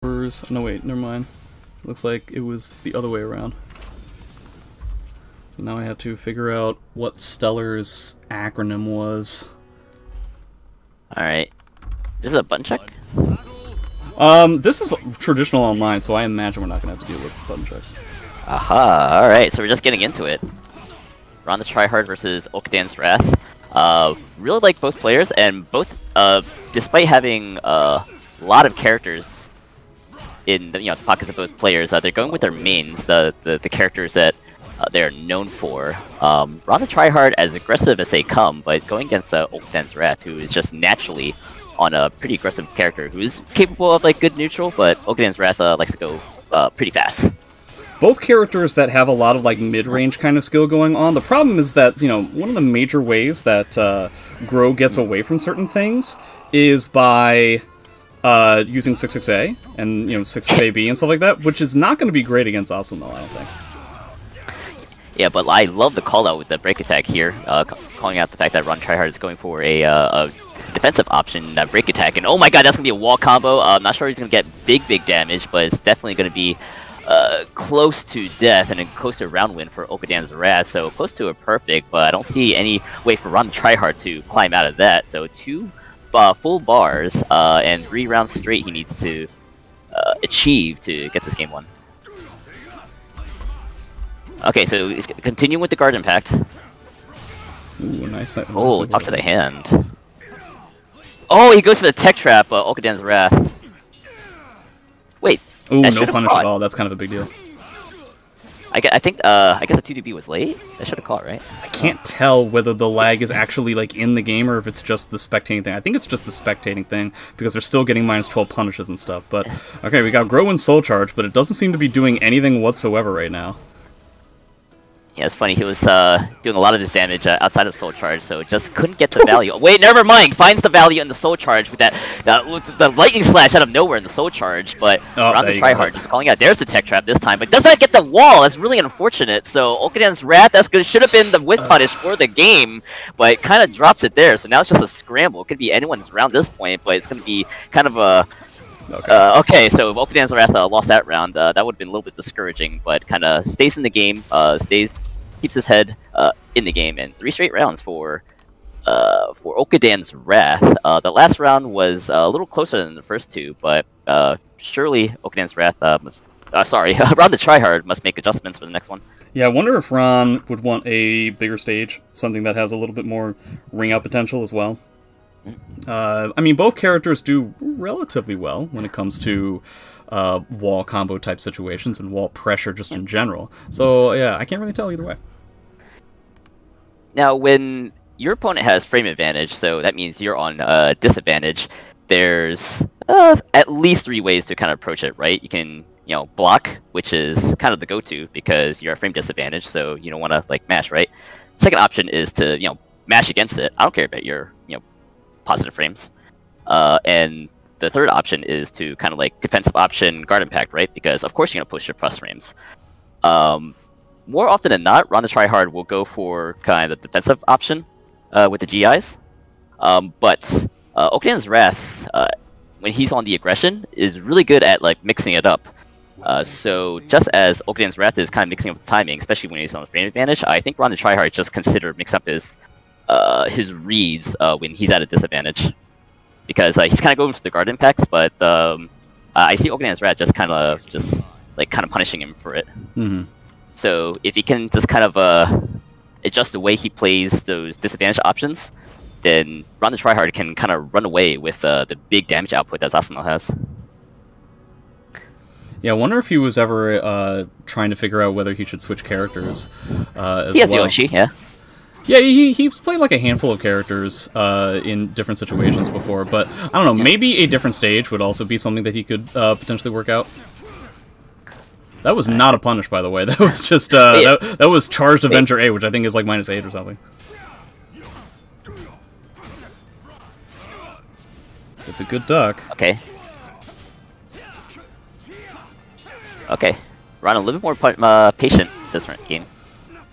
No, wait, never mind. Looks like it was the other way around. So now I have to figure out what Stellar's acronym was. Alright. This is a button check? This is traditional online, so I imagine we're not going to have to deal with button checks. Aha, alright, so we're just getting into it. We're on the Tryhard versus Okadan's Wrath. Really like both players, and both, despite having a lot of characters in the pockets of both players, they're going with their mains, the characters that they're known for. We're on the Tryhard as aggressive as they come, but going against Okadan's Wrath, who is just naturally on a pretty aggressive character, who is capable of like good neutral, but Okadan's Wrath likes to go pretty fast. Both characters that have a lot of like mid-range kind of skill going on. The problem is that, one of the major ways that Grow gets away from certain things is by using 66A and 66AB and stuff like that, which is not going to be great against Asuna, I don't think. Yeah, but I love the call out with the break attack here, calling out the fact that Ron Tryhard is going for a defensive option, break attack, and oh my god, that's gonna be a wall combo. I'm not sure he's gonna get big damage, but it's definitely gonna be close to death and then close to a round win for Okadan's Wrath, so close to a perfect, but I don't see any way for Ron Tryhard to climb out of that. So 2 full bars and 3 rounds straight he needs to achieve to get this game won. Okay, so he's continuing with the guard impact. Ooh, nice. Oh, top to the hand. Oh, he goes for the tech trap, Okadan's Wrath. Wait. Ooh, no punish at all. That's kind of a big deal. I guess the 2DB was late? I should have caught, right? I can't tell whether the lag is actually like in the game or if it's just the spectating thing. I think it's just the spectating thing because they're still getting -12 punishes and stuff. But okay, we got Grow and Soul Charge, but it doesn't seem to be doing anything whatsoever right now. Yeah, it's funny. He was doing a lot of this damage outside of Soul Charge, so just couldn't get the value. Wait, never mind. Finds the value in the Soul Charge with the Lightning Slash out of nowhere in the Soul Charge. But around the Tryhard, just calling out. There's the tech trap this time, but does not get the wall. That's really unfortunate. So Okadan's Wrath, that's good. Should have been the whip punish for the game, but kind of drops it there. So now it's just a scramble. It could be anyone's round this point, but it's going to be kind of a. Okay, so if Okadan's Wrath lost that round, that would have been a little bit discouraging, but kind of stays in the game, keeps his head in the game, and 3 straight rounds for Okadan's Wrath. The last round was a little closer than the first 2, but surely Okadan's Wrath Ron the Tryhard must make adjustments for the next one. Yeah, I wonder if Ron would want a bigger stage, something that has a little bit more ring-out potential as well. I mean, both characters do relatively well when it comes to wall combo type situations and wall pressure just in general. So yeah, I can't really tell either way. Now, when your opponent has frame advantage, so that means you're on disadvantage, there's at least 3 ways to kind of approach it, right? You can, block, which is kind of the go-to because you're at frame disadvantage, so you don't want to like mash, right? Second option is to, mash against it. I don't care about your, positive frames. And the third option is to kind of like defensive option guard impact, right? Because of course you're going to push your plus frames. More often than not, Ron the Tryhard will go for kind of the defensive option with the GIs. But Okadan's Wrath, when he's on the aggression, is really good at like mixing it up. So just as Okadan's Wrath is kind of mixing up the timing, especially when he's on the frame advantage, I think Ron the Tryhard just considered mix up his reads when he's at a disadvantage, because he's kind of going for the guard impacts, but I see Okadan's Wrath just kind of punishing him for it. Mm-hmm. So if he can just kind of adjust the way he plays those disadvantage options, then Ron the Tryhard can kind of run away with the big damage output that Asuna has. Yeah, I wonder if he was ever trying to figure out whether he should switch characters as well. He has Yoshi, yeah. Yeah, he's played like a handful of characters in different situations before, but I don't know, maybe a different stage would also be something that he could potentially work out. That was not a punish, by the way. That was just, that was Charged Avenger A, which I think is like -8 or something. It's a good duck. Okay. Okay. Ron a little bit more patient this game.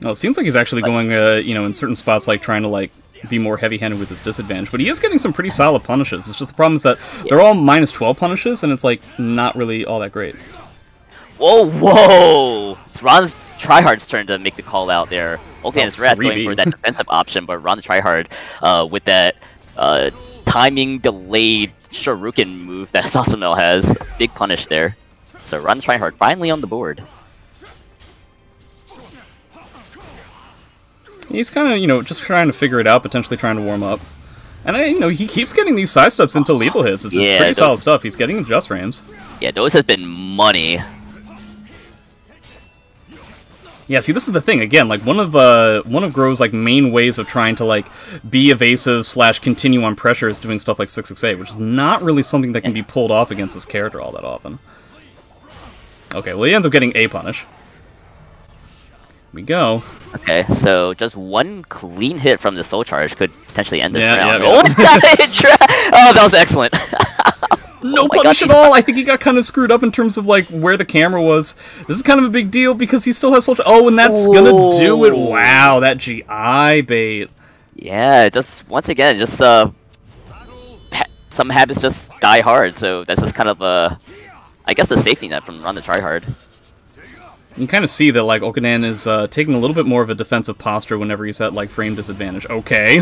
No, it seems like he's actually going, in certain spots, like trying to like be more heavy-handed with his disadvantage, but he is getting some pretty solid punishes. It's just the problem is that they're all -12 punishes, and it's like not really all that great. Whoa! It's Ron's Tryhard's turn to make the call out there. Okay, it's Rat going for that defensive option, but Ron the Tryhard with that timing delayed Shuriken move that Sasumel has. Big punish there. So Ron the Tryhard finally on the board. He's kind of, you know, just trying to figure it out, potentially trying to warm up. And, you know, he keeps getting these side steps into lethal hits. It's pretty solid stuff. He's getting adjust frames. Yeah, those have been money. Yeah, see, this is the thing. Again, like, one of Grow's, like, main ways of trying to, like, be evasive / continue on pressure is doing stuff like 668, which is not really something that can be pulled off against this character all that often. Okay, well, he ends up getting a punish. We go. Okay, so just one clean hit from the soul charge could potentially end this round. Yeah. Oh, that was excellent. No punish at all. I think he got kind of screwed up in terms of like where the camera was. This is kind of a big deal because he still has soul charge. Oh, and that's gonna do it. Wow, that GI bait. Yeah, just once again, just some habits just die hard. So that's just kind of I guess the safety net from Ron the Tryhard. You can kind of see that, like, Okadan is taking a little bit more of a defensive posture whenever he's at, like, frame disadvantage. Okay.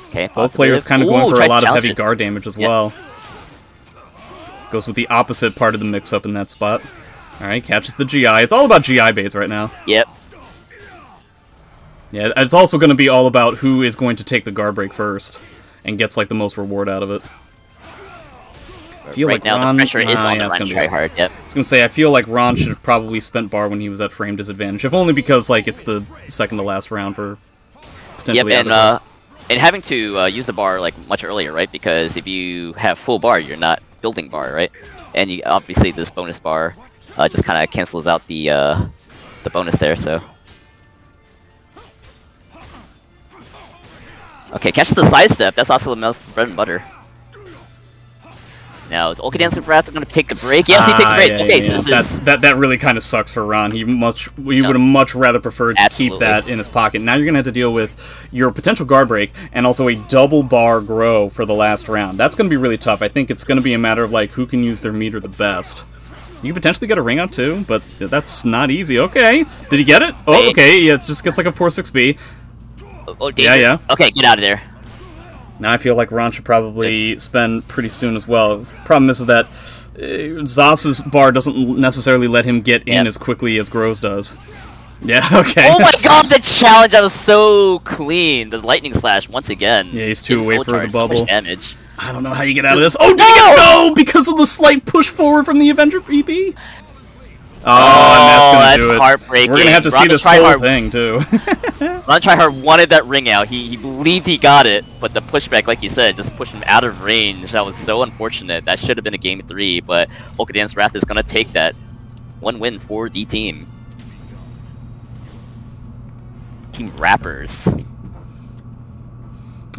Okay. Both players kind of going for a lot of heavy guard damage as well. Goes with the opposite part of the mix-up in that spot. Alright, catches the GI. It's all about GI baits right now. Yep. Yeah, it's also going to be all about who is going to take the guard break first and gets, like, the most reward out of it. I feel like now Ron, the pressure is on the Ron Tryhard, yep. I was gonna say, I feel like Ron should have probably spent bar when he was at frame disadvantage, if only because like it's the second to last round for potentially. Yep, and having to use the bar like much earlier, right? Because if you have full bar, you're not building bar, right? And you obviously this bonus bar just kind of cancels out the bonus there. So okay, catches the side step. That's also the most bread and butter. Now, is Okadan Super Rats going to take the break? Yes, he takes the break. Yeah, okay, yeah. So that really kind of sucks for Ron. He would have much rather preferred to keep that in his pocket. Now you're going to have to deal with your potential guard break and also a double bar grow for the last round. That's going to be really tough. I think it's going to be a matter of like who can use their meter the best. You can potentially get a ring out too, but that's not easy. Okay, did he get it? Oh, okay. Yeah, it just gets like a 4-6B. Oh, yeah. Okay, get out of there. Now I feel like Ron should probably spend pretty soon as well. The problem is that Zos's bar doesn't necessarily let him get in as quickly as Gro's does. Yeah, okay. Oh my god, the challenge! That was so clean. The lightning slash once again. Yeah, he's too away for the bubble. So much damage. I don't know how you get out of this. Oh, did he get no! Because of the slight push forward from the Avenger PP? Oh, and that's gonna do it. Heartbreaking. We're gonna have to see this whole thing too. Ron Tryhard wanted that ring out. He believed he got it, but the pushback, like you said, just pushed him out of range. That was so unfortunate. That should have been a game 3, but Okadan's Wrath is gonna take that. One win for the team. Team Raprs.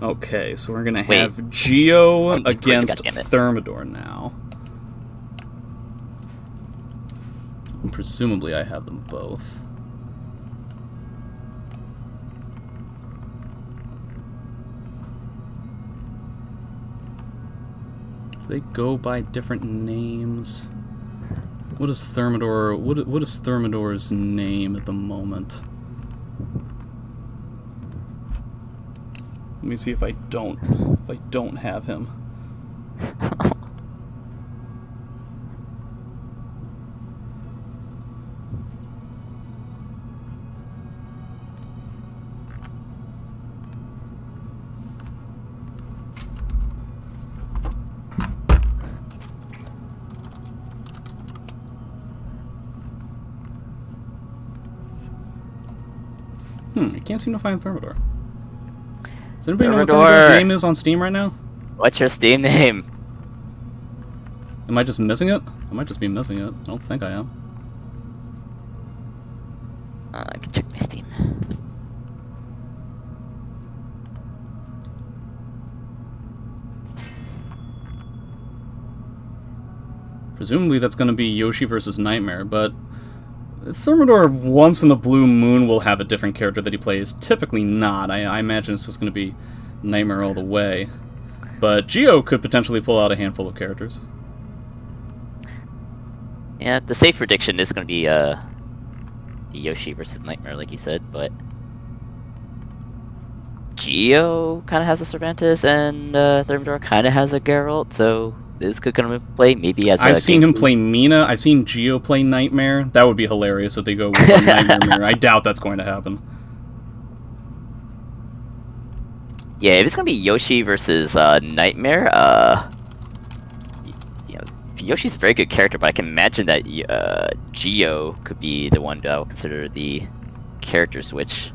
Okay, so we're gonna have Geo against Thermidor now. And presumably I have them both. They go by different names. What is Thermidor? What is Thermidor's name at the moment? Let me see if I don't have him. I can't seem to find Thermidor. Does anybody know what Thermidor's name is on Steam right now? What's your Steam name? Am I just missing it? I might just be missing it. I don't think I am. I can check my Steam. Presumably that's going to be Yoshi versus Nightmare, but Thermidor, once in a blue moon, will have a different character that he plays. Typically not. I imagine it's just going to be Nightmare all the way. But Geo could potentially pull out a handful of characters. Yeah, the safe prediction is going to be the Yoshi versus Nightmare, like you said, but Geo kind of has a Cervantes, and Thermidor kind of has a Geralt, so this could come into play maybe as I've seen him play Mina. I've seen Geo play Nightmare. That would be hilarious if they go with a Nightmare mirror. I doubt that's going to happen. Yeah, if it's going to be Yoshi versus Nightmare, Yoshi's a very good character, but I can imagine that Geo could be the one I would consider the character switch.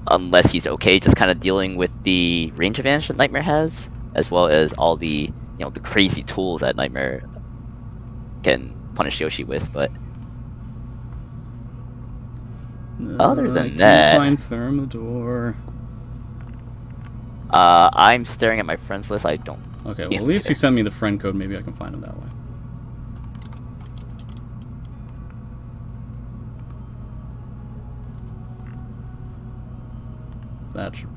Unless he's okay just kind of dealing with the range advantage that Nightmare has, as well as all the the crazy tools that Nightmare can punish Yoshi with. But other than that, find Thermidor. I'm staring at my friends list. I don't. Okay, well at least he sent me the friend code. Maybe I can find him that way. That should work.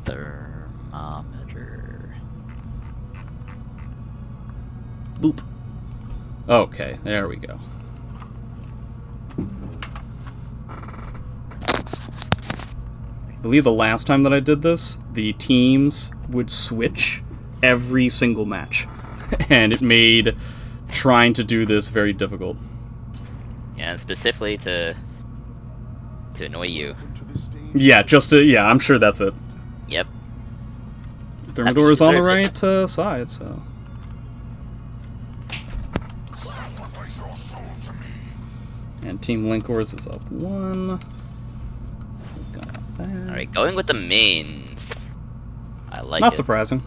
Thermometer. Boop. Okay, there we go. I believe the last time that I did this, the teams would switch every single match. And it made trying to do this very difficult. Yeah, and specifically to annoy you. Yeah, yeah, I'm sure that's it. Yep. Thermidor is on the right side, so. And Team Linkorz is up 1. So we've got that. Alright, going with the mains. I like it. Not surprising.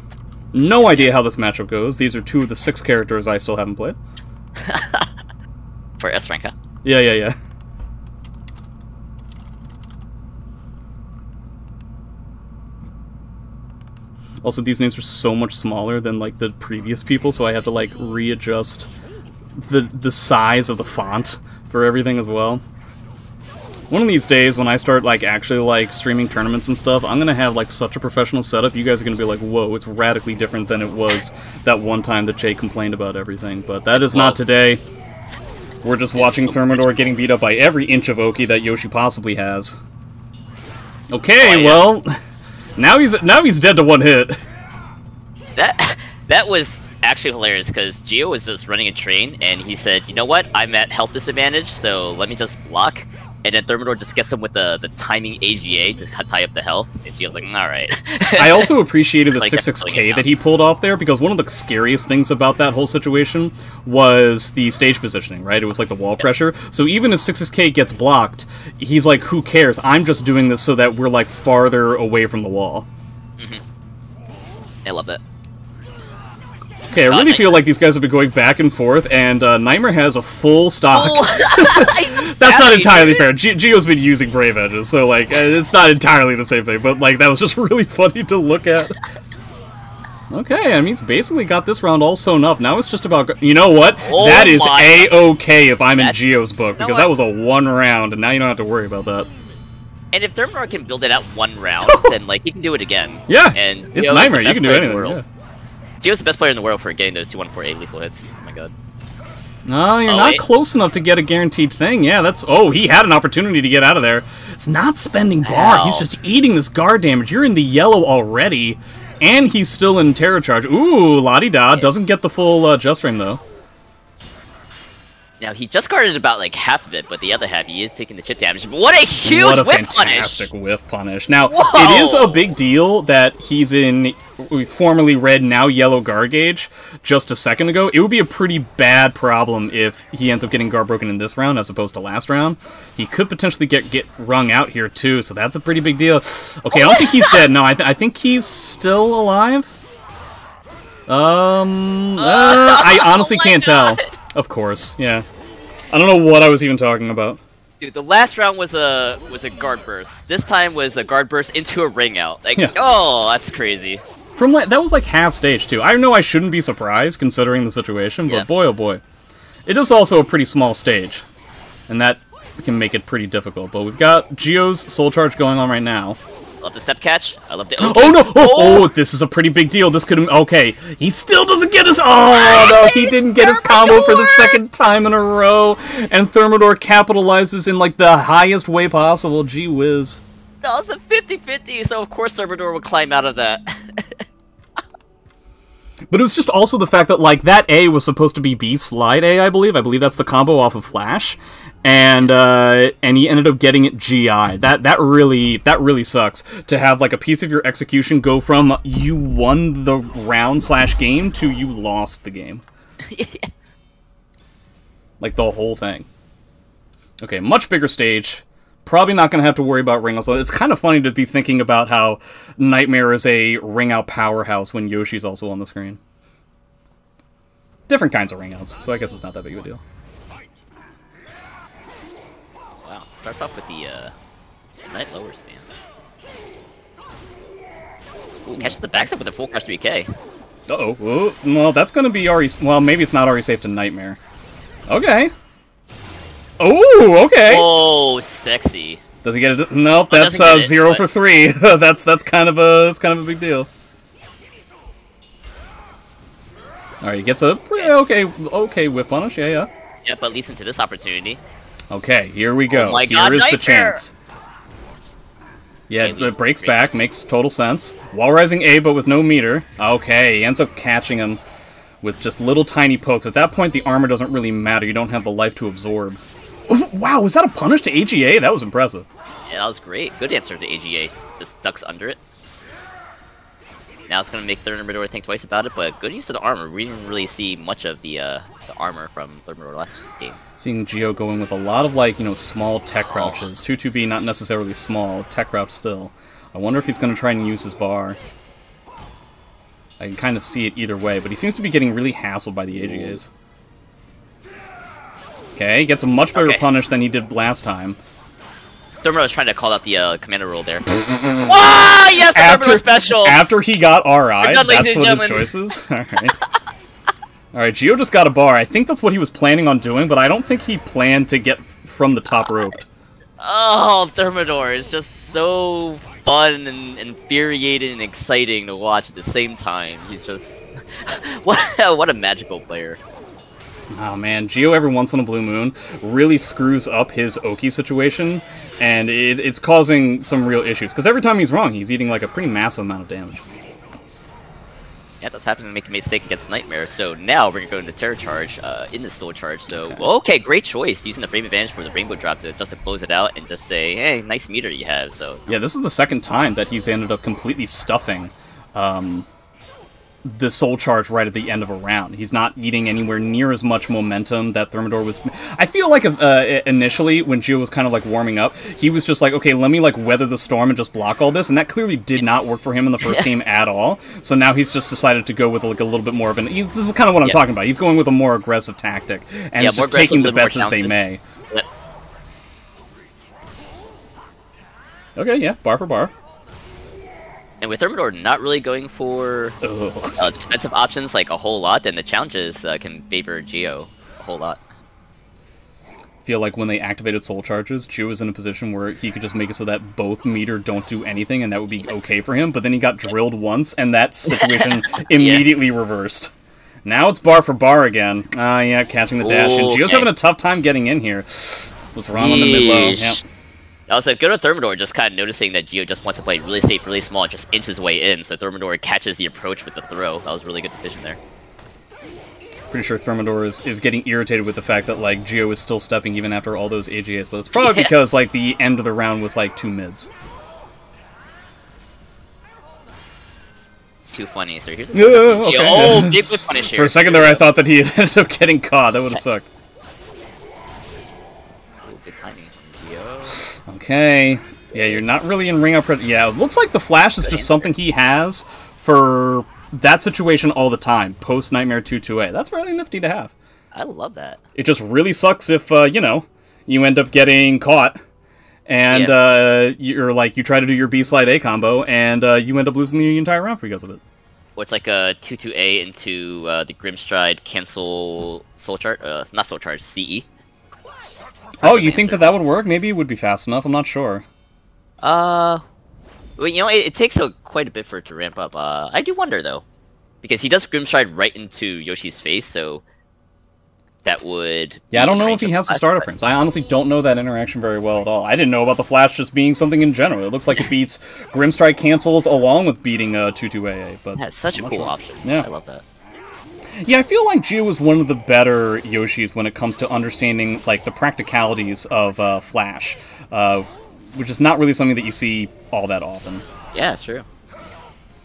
No idea how this matchup goes. These are 2 of the 6 characters I still haven't played. For S rank, huh? Yeah. Also, these names are so much smaller than like the previous people, so I have to like readjust the size of the font for everything as well. One of these days, when I start like actually like streaming tournaments and stuff, I'm gonna have like such a professional setup. You guys are gonna be like, "Whoa, it's radically different than it was that one time that Jay complained about everything." But that is not today. We're just watching Thermidor getting beat up by every inch of Oki that Yoshi possibly has. Okay, well, now he's dead to 1 hit. That was actually hilarious because Geo was just running a train and he said, "You know what? I'm at health disadvantage, so let me just block." And then Thermidor just gets him with the timing AGA to tie up the health, and Geo's like, "Alright." I also appreciated the like 6-6K that he pulled off there, because one of the scariest things about that whole situation was the stage positioning, right? It was like the wall pressure. So even if 6-6K gets blocked, he's like, who cares? I'm just doing this so that we're like farther away from the wall. I love that. Okay, I really feel like these guys have been going back and forth, and Nightmare has a full stock. That's not entirely fair. Geo's been using Brave Edges, so like it's not entirely the same thing. But like that was just really funny to look at. Okay, I mean he's basically got this round all sewn up. Now it's just about you know what? That is A-okay if I'm in Geo's book, because that was a 1 round, and now you don't have to worry about that. And if Thermidor can build it out 1 round, then like he can do it again. Yeah, and it's Nightmare. You can do anything. Yeah. Geo's the best player in the world for getting those 2-1-4-8 lethal hits. Oh my god. No, you're not close enough to get a guaranteed thing. Yeah, that's... Oh, he had an opportunity to get out of there. It's not spending bar. He's just eating this guard damage. You're in the yellow already, and he's still in Terror Charge. Ooh, la-di-da. Doesn't get the full Just Ring, though. Now, he just guarded about, like, half of it, but the other half, he is taking the chip damage. But what a huge whiff punish! What a fantastic whiff punish. Now, it is a big deal that he's in formerly red, now yellow guard gauge just a second ago. It would be a pretty bad problem if he ends up getting guard broken in this round as opposed to last round. He could potentially get wrung out here, too, so that's a pretty big deal. Okay, I don't think he's dead. No, I think he's still alive. I honestly can't tell. Of course, yeah. I don't know what I was even talking about. Dude, the last round was a guard burst. This time was a guard burst into a ring out. Like, Yeah. oh, that's crazy. From that was like half stage too. I know I shouldn't be surprised considering the situation, but Yeah. boy oh boy. It is also a pretty small stage, and that can make it pretty difficult. But we've got Geo's Soul Charge going on right now. I love the step catch. I love the Oh no! Oh, this is a pretty big deal. This could okay. He still doesn't get his. Oh no! He didn't get his combo for the second time in a row, and Thermidor capitalizes in like the highest way possible. Gee whiz! That was a 50-50, so of course Thermidor would climb out of that. But it was just also the fact that like that A was supposed to be B slide A, I believe. I believe that's the combo off of Flash, and he ended up getting it GI. That really sucks to have like a piece of your execution go from you won the round / game to you lost the game. Like the whole thing. Okay, much bigger stage. Probably not going to have to worry about ring outs. It's kind of funny to be thinking about how Nightmare is a ring out powerhouse when Yoshi's also on the screen. Different kinds of ring outs, so I guess it's not that big of a deal. Wow, starts off with the night lower stance. Ooh, catches the backside with a full crush 3K. Uh-oh. Oh, well, that's going to be already... Well, maybe it's not already safe to Nightmare. Okay. Oh, okay. Oh, sexy. Does he get it? Nope, Oh, that's doesn't get it, 0 but- for 3. that's kind of a big deal. All right, he gets a pretty okay whip punish. Yeah. Yeah, but leads into this opportunity. Okay, here we go. Oh my God, here is the Nightmare! chance. Yeah, Okay, it breaks back, makes total sense. Wall rising A, but with no meter. Okay, he ends up catching him with just little tiny pokes. At that point, the armor doesn't really matter. You don't have the life to absorb. Wow, was that a punish to AGA? That was impressive. Yeah, that was great. Good answer to AGA. Just ducks under it. Now it's going to make Thermidor think twice about it, but good use of the armor. We didn't really see much of the armor from Thermidor last game. Seeing Geo going with a lot of, like, small tech crouches. 2-2B, not necessarily small. Tech crouch still. I wonder if he's going to try and use his bar. I can kind of see it either way, but he seems to be getting really hassled by the AGAs. Okay, gets a much better punish than he did last time. Thermidor was trying to call out the commander rule there. Ah, yes, the Thermidor special! After he got RI, done, ladies that's and what his gentlemen. choice is? Alright. Alright, Geo just got a bar. I think that's what he was planning on doing, but I don't think he planned to get from the top rope. Oh, Thermidor is just so fun and infuriating and exciting to watch at the same time. He's just... what a magical player. Oh man, Geo every once in a blue moon really screws up his Oki situation, and it's causing some real issues. Because every time he's wrong, he's eating like a pretty massive amount of damage. Yeah, that's happening to make a mistake against Nightmare. So now we're going to go into Terror Charge in the Soul Charge. So, okay, great choice. Using the frame advantage for the Rainbow Drop to close it out and just say, hey, nice meter you have. So Yeah, this is the second time that he's ended up completely stuffing the Soul Charge right at the end of a round. He's not eating anywhere near as much momentum that Thermidor was... I feel like initially, when Geo was kind of like warming up, he was just like, okay, let me like weather the storm and just block all this, and that clearly did not work for him in the first game at all. So now he's just decided to go with like a little bit more of an... This is kind of what I'm talking about. He's going with a more aggressive tactic, and he's just taking the bets as they may. Yep. Okay, yeah, bar for bar. And with Thermidor not really going for defensive options like a whole lot, then the challenges can favor Geo a whole lot. Feel like when they activated Soul Charges, Geo was in a position where he could just make it so that both meter don't do anything, and that would be okay for him, but then he got drilled once, and that situation immediately reversed. Now it's bar for bar again. Yeah, catching the dash, and Geo's having a tough time getting in here. Was wrong on the mid-low. Yep. That was a good on Thermidor, just kind of noticing that Geo just wants to play really safe, really small, and just inch his way in, so Thermidor catches the approach with the throw. That was a really good decision there. Pretty sure Thermidor is getting irritated with the fact that, like, Geo is still stepping even after all those AGAs, but it's probably because, like, the end of the round was, like, 2 mids. Too funny, so here's a okay. Oh, big whip punish here. For a second there, I thought that he ended up getting caught. That would have sucked. Oh, good timing from Geo. Okay. Yeah, you're not really in ring up. Yeah, it looks like the flash is just something he has for that situation all the time, post Nightmare 2-2A. That's really nifty to have. I love that. It just really sucks if, you know, you end up getting caught. And you're like, you try to do your B slide A combo, and you end up losing the entire round because of it. Or it's like a 2-2A into the Grimstride cancel soul charge, not soul charge, CE. Oh, you think that would work? Maybe it would be fast enough. I'm not sure. Well, you know, it takes quite a bit for it to ramp up. I do wonder though, because he does Grimstride right into Yoshi's face, so that would. Yeah, I don't know if he has the starter frames. I honestly don't know that interaction very well at all. I didn't know about the flash just being something in general. It looks like it beats Grimstride cancels along with beating 2-2AA. But that's such a cool option. Yeah, I love that. Yeah, I feel like Gio is one of the better Yoshis when it comes to understanding like the practicalities of flash, which is not really something that you see all that often. Yeah, it's true.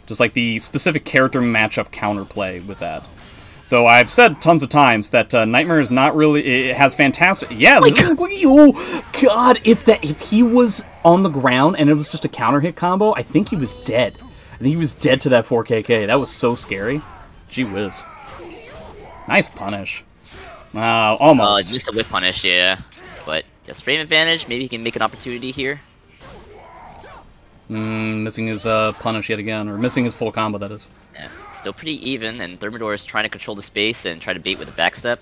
Just like the specific character matchup counterplay with that. So I've said tons of times that Nightmare is not really. It has fantastic. Yeah, oh God! If he was on the ground and it was just a counter hit combo, I think he was dead. I think he was dead to that 4KK. That was so scary. Gee whiz! Nice punish. Almost. Just a whip punish, yeah. But just frame advantage. Maybe he can make an opportunity here. Missing his punish yet again, or missing his full combo. That is. Yeah. Still pretty even, and Thermidor is trying to control the space and try to bait with a backstep.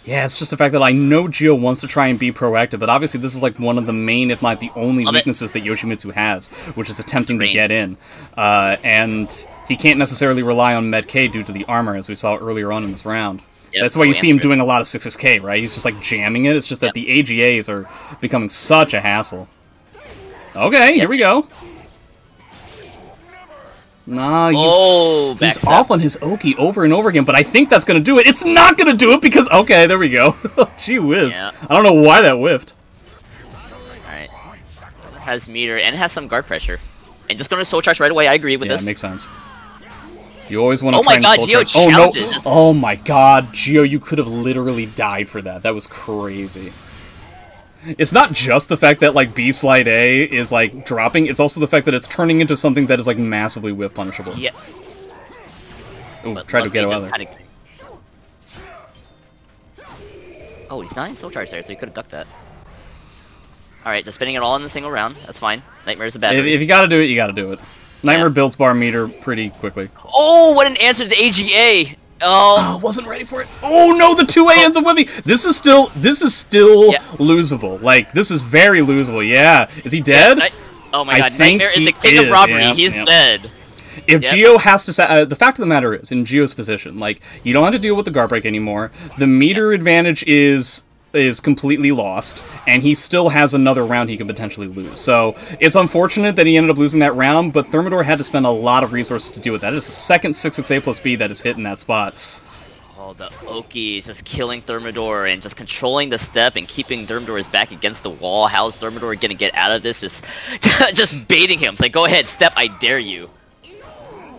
Yeah, it's just the fact that I know Gio wants to try and be proactive, but obviously this is like one of the main, if not the only, weaknesses that Yoshimitsu has, which is attempting to get in. And he can't necessarily rely on Med K due to the armor, as we saw earlier on in this round. Yep, that's why you see him doing a lot of 6K, right? He's just like jamming it. It's just that the AGAs are becoming such a hassle. Okay, here we go. Nah, he's off on his Oki over and over again, but I think that's going to do it. It's not going to do it because... Okay, there we go. Gee whiz. Yeah. I don't know why that whiffed. Alright. Has meter and has some guard pressure. And just going to soul charge right away. I agree with this. Yeah, makes sense. You always want to try and soul charge. Oh, no. Oh my god, Gio, you could have literally died for that. That was crazy. It's not just the fact that, like, B slide A is, like, dropping, it's also the fact that it's turning into something that is, like, massively whiff punishable. Yeah. Ooh, try to get out of there. Oh, he's not in soul charge there, so he could have ducked that. Alright, just spinning it all in the single round. That's fine. Nightmare's a bad if you gotta do it, you gotta do it. Nightmare builds bar meter pretty quickly. Oh, what an answer to the AGA! Oh, wasn't ready for it. Oh no, the 2A ends up whiffing. This is still losable. Like, this is very losable. Yeah. Is he dead? Yeah, oh my god, Nightmare is the king of robbery. Yeah, he's dead. If Gio has to the fact of the matter is, in Gio's position, like, you don't have to deal with the guard break anymore. The meter advantage is completely lost, and he still has another round he can potentially lose. So it's unfortunate that he ended up losing that round, but Thermidor had to spend a lot of resources to deal with that. It is the second 6-6A plus B that is hit in that spot. Oh, the Oki is just killing Thermidor and just controlling the step and keeping Thermidor's back against the wall. How is Thermidor gonna get out of this? Just baiting him. It's like, go ahead, step, I dare you.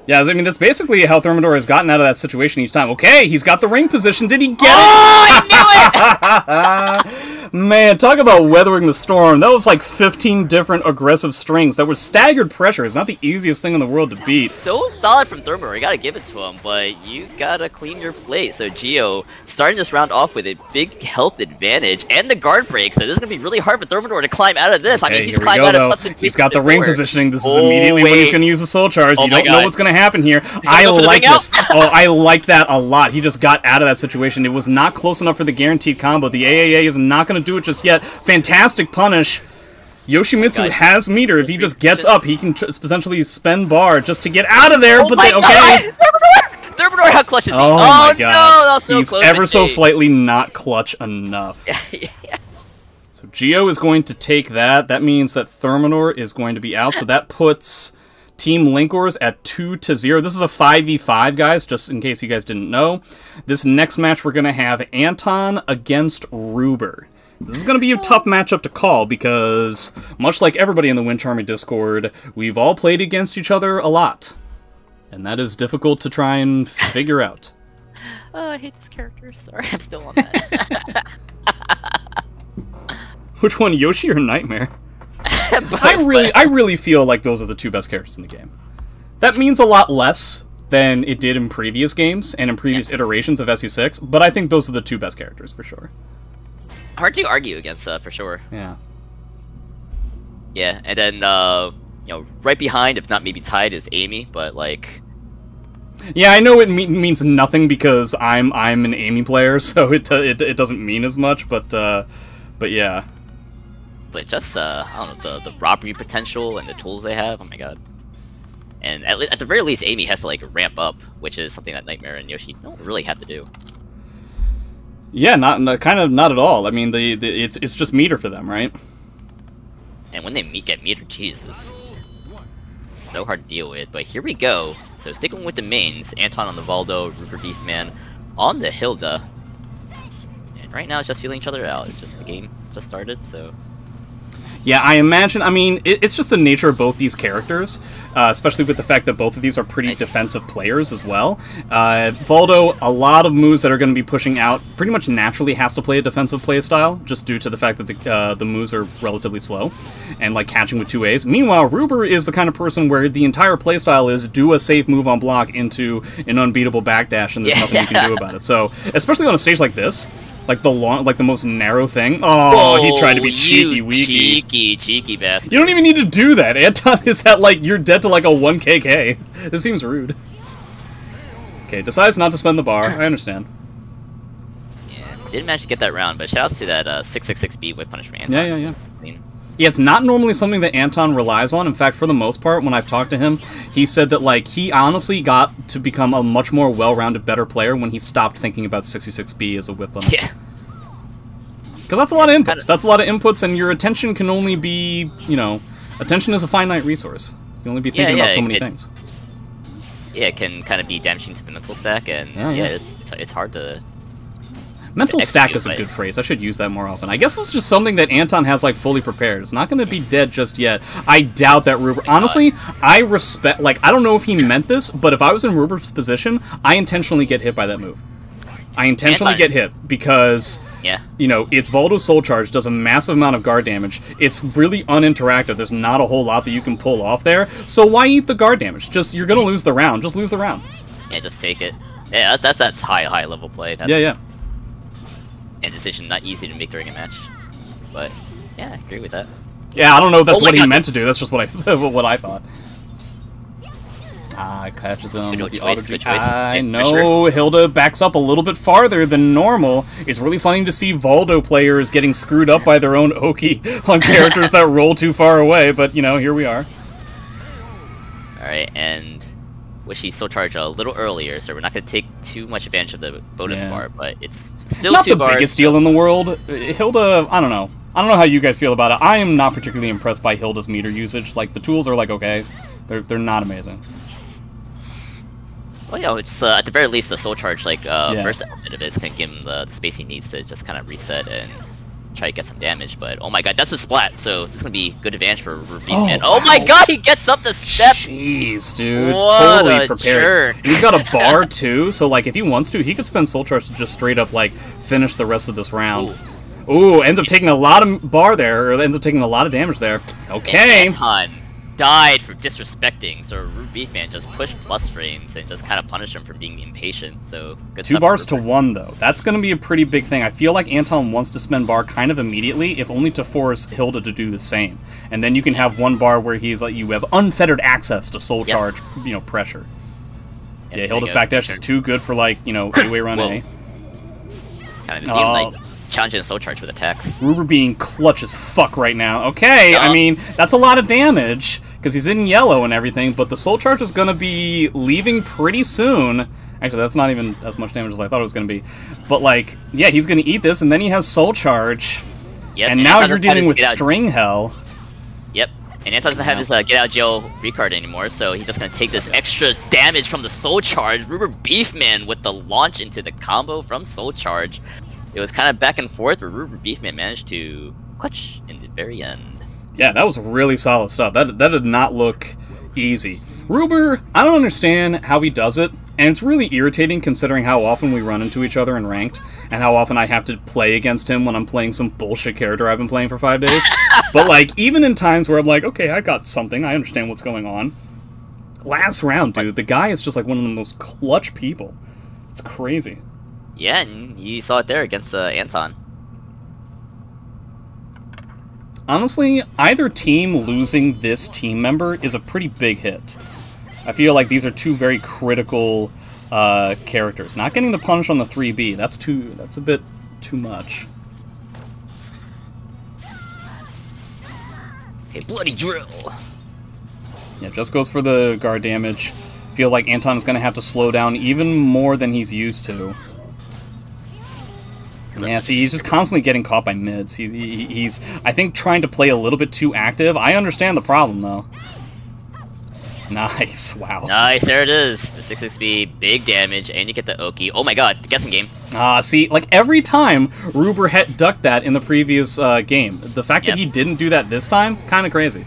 Yeah, I mean, that's basically how Thermidor has gotten out of that situation each time. Okay, he's got the ring position. Did he get it? I knew it! Man, talk about weathering the storm. That was like 15 different aggressive strings. That was staggered pressure. It's not the easiest thing in the world to beat. So solid from Thermidor. You gotta give it to him, but you gotta clean your plate. So Gio starting this round off with a big health advantage and the guard break. So this is gonna be really hard for Thermidor to climb out of this. Okay, I mean, he's climbed out of plus. He's got the ring positioning. This is immediately when he's gonna use the soul charge. You don't know what's gonna happen here. I like this. Oh, I like that a lot. He just got out of that situation. It was not close enough for the guaranteed combo. The AAA is not going to do it just yet. Fantastic punish. Yoshimitsu has meter. If he just gets up, he can potentially spend bar just to get out of there. Oh, but my God. Thermidor, how clutch is he? Oh my God. No, that was so he's close ever so slightly not clutch enough. Yeah. So Gio is going to take that. That means that Thermidor is going to be out. So that puts Team Linkorz at 2-0. This is a 5v5, guys, just in case you guys didn't know. This next match, we're going to have Anton against Ruber. This is going to be a tough matchup to call because, much like everybody in the Wind Charming Discord, we've all played against each other a lot. And that is difficult to try and figure out. Oh, I hate this character. Sorry, I'm still on that. Which one, Yoshi or Nightmare? I really feel like those are the two best characters in the game. That means a lot less than it did in previous games and in previous iterations of SE6, but I think those are the two best characters for sure. hard to argue against, for sure. Yeah. Yeah, and then you know, right behind, if not maybe tied, is Amy, but like. Yeah, I know it means nothing because I'm an Amy player, so it doesn't mean as much, but yeah. But just I don't know, the robbery potential and the tools they have. Oh my god. And at the very least, Amy has to like ramp up, which is something that Nightmare and Yoshi don't really have to do. Yeah, kind of not at all. I mean, it's just meter for them, right? And when they get meter, Jesus, it's so hard to deal with. But here we go. So sticking with the mains, Anton on the Valdo, Rupert Beefman on the Hilda. And right now it's just feeling each other out. It's just the game just started, so. Yeah, I imagine, I mean, it's just the nature of both these characters, especially with the fact that both of these are pretty defensive players as well. Valdo, a lot of moves that are going to be pushing out, pretty much naturally has to play a defensive playstyle, just due to the fact that the moves are relatively slow, and like catching with 2As. Meanwhile, Ruber is the kind of person where the entire playstyle is do a safe move on block into an unbeatable backdash, and there's nothing you can do about it. So, especially on a stage like this, like the most narrow thing. Oh, whoa, he tried to be cheeky bastard. You don't even need to do that. Anton is at like you're dead to like a 1kk. This seems rude. Okay, decides not to spend the bar. I understand. Yeah, didn't manage to get that round, but shouts to that 666B whip punish from Anton. Yeah. Yeah, it's not normally something that Anton relies on. In fact, for the most part, when I've talked to him, he said that like he honestly got to become a much more well-rounded, better player when he stopped thinking about 66B as a whip punish. Yeah. Because that's a lot of inputs. That's a lot of inputs, and your attention can only be, you know, attention is a finite resource. You can only be thinking about so many things. Yeah, it can kind of be damaging to the mental stack, and it's hard to. Mental stack is a good phrase. I should use that more often. I guess it's just something that Anton has like fully prepared. It's not going to be dead just yet. I doubt that Ruber. Honestly, I respect. Like, I don't know if he meant this, but if I was in Ruber's position, I intentionally get hit by that move. I intentionally get hit because, you know, it's Valdo's Soul Charge, does a massive amount of guard damage. It's really uninteractive. There's not a whole lot that you can pull off there. So why eat the guard damage? Just you're gonna lose the round. Just lose the round. Yeah, just take it. Yeah, that's high level play. That's, yeah. And decision not easy to make during a match, but yeah, I agree with that. Yeah, I don't know if that's what he meant to do. That's just what I thought. Catches him with the auto choice. I know Hilda backs up a little bit farther than normal. It's really funny to see Valdo players getting screwed up by their own Oki on characters that roll too far away, but you know, here we are. Alright, and wish he Soul Charge a little earlier, so we're not going to take too much advantage of the bonus bar, but it's still not 2 the bars. Biggest deal in the world. Hilda, I don't know how you guys feel about it. I am not particularly impressed by Hilda's meter usage. Like, the tools are like okay, they're not amazing. Well, you know, it's at the very least the Soul Charge, like first element of it is going to give him the space he needs to just kind of reset and try to get some damage. But oh my god, that's a splat, so this is going to be good advantage for Beefman. Oh my god, he gets up the step! Jeez, dude, what totally a prepared. Jerk. He's got a bar too, so like if he wants to, he could spend Soul Charge to just straight up like finish the rest of this round. Ooh, ends up taking a lot of bar there, or ends up taking a lot of damage there. Okay. And Anton died for disrespecting, so Beefman just pushed plus frames and just kind of punished him for being impatient. So good 2 bars to 1 though. That's going to be a pretty big thing. I feel like Anton wants to spend bar kind of immediately, if only to force Hilda to do the same. And then you can have 1 bar where he's like, you have unfettered access to Soul Charge, you know, pressure. Yeah, Hilda's backdash is too good for like, you know, A-way run A. Kind of like challenging Soul Charge with attacks. Ruber being clutch as fuck right now. Okay, I mean, that's a lot of damage, because he's in yellow and everything, but the Soul Charge is going to be leaving pretty soon. Actually, that's not even as much damage as I thought it was going to be. But, like, yeah, he's going to eat this, and then he has Soul Charge. Yep, and now you're dealing with String Hell. Yep, and Anton doesn't have his get out of jail free card anymore, so he's just going to take this extra damage from the Soul Charge. Ruber Beefman with the launch into the combo from Soul Charge. It was kind of back and forth, where Ruber Beefman managed to clutch in the very end. Yeah, that was really solid stuff. That did not look easy. Ruber, I don't understand how he does it, and it's really irritating considering how often we run into each other in ranked, and how often I have to play against him when I'm playing some bullshit character I've been playing for 5 days. But, like, even in times where I'm like, okay, I got something, I understand what's going on. Last round, dude, the guy is just like one of the most clutch people. It's crazy. Yeah, and you saw it there against Anton. Honestly, either team losing this team member is a pretty big hit. I feel like these are two very critical characters. Not getting the punish on the 3B, that's a bit too much. Okay, bloody drill. Yeah, just goes for the guard damage. Feel like Anton is going to have to slow down even more than he's used to. Yeah, see, he's just constantly getting caught by mids. He's I think, trying to play a little bit too active. I understand the problem, though. Nice, wow. Nice, there it is. The 6-6B, big damage, and you get the Oki. Oh my god, the guessing game. See, like, every time Ruber had ducked that in the previous game. The fact that he didn't do that this time, kind of crazy.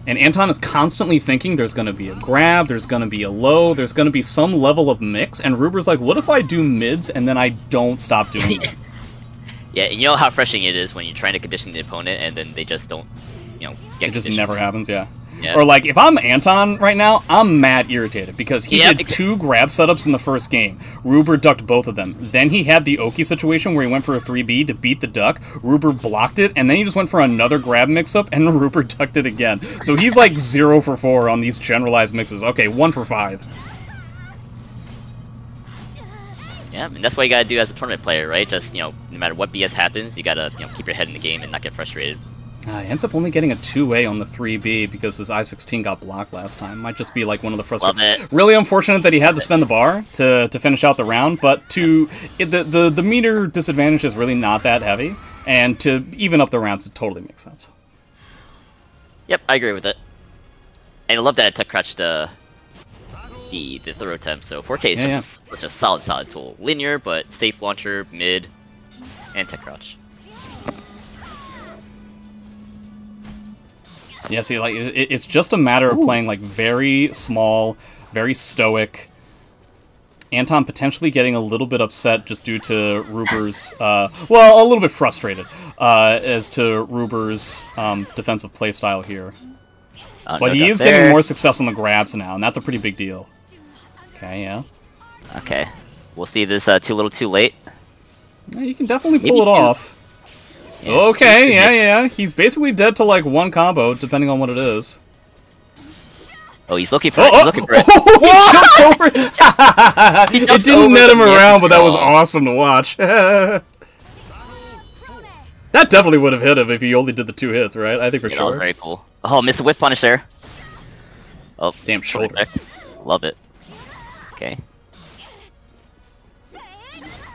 And Anton is constantly thinking there's going to be a grab, there's going to be a low, there's going to be some level of mix, and Ruber's like, what if I do mids and then I don't stop doing it? Yeah, and you know how frustrating it is when you're trying to condition the opponent and then they just don't, you know, get It just conditioned. never happens, yeah. Yeah. Or, like, if I'm Anton right now, I'm mad irritated, because he did 2 grab setups in the first game. Ruber ducked both of them. Then he had the Oki situation where he went for a 3B to beat the duck. Ruber blocked it, and then he just went for another grab mix-up, and Ruber ducked it again. So he's, like, 0 for 4 on these generalized mixes. Okay, 1 for 5. Yeah, and that's what you gotta do as a tournament player, right? Just, you know, no matter what BS happens, you gotta, you know, keep your head in the game and not get frustrated. He ends up only getting a 2A on the 3B because his I-16 got blocked last time. Might just be like one of the frustrating. Really unfortunate that he had to spend the bar to finish out the round, but the meter disadvantage is really not that heavy, and to even up the rounds, it totally makes sense. Yep, I agree with it. And I love that it tech crouched the throw attempt, so 4K is just such a solid tool. Linear, but safe launcher, mid, and tech crouch. Yeah, see, like, it's just a matter of playing, like, very small, very stoic. Anton potentially getting a little bit upset just due to Ruber's, well, a little bit frustrated as to Ruber's defensive playstyle here. But he is getting more success on the grabs now, and that's a pretty big deal. Okay, yeah. Okay. We'll see this too little too late. Yeah, you can definitely pull it off. Yeah, okay, yeah. He's basically dead to, like, 1 combo, depending on what it is. Oh, he's looking for it. He's looking for it. He jumps over it! It didn't net him around, but that was awesome to watch. That definitely would have hit him if he only did the 2 hits, right? I think for sure. That was very cool. Oh, missed the whip punish there. Oh, damn shoulder. Love it. Okay.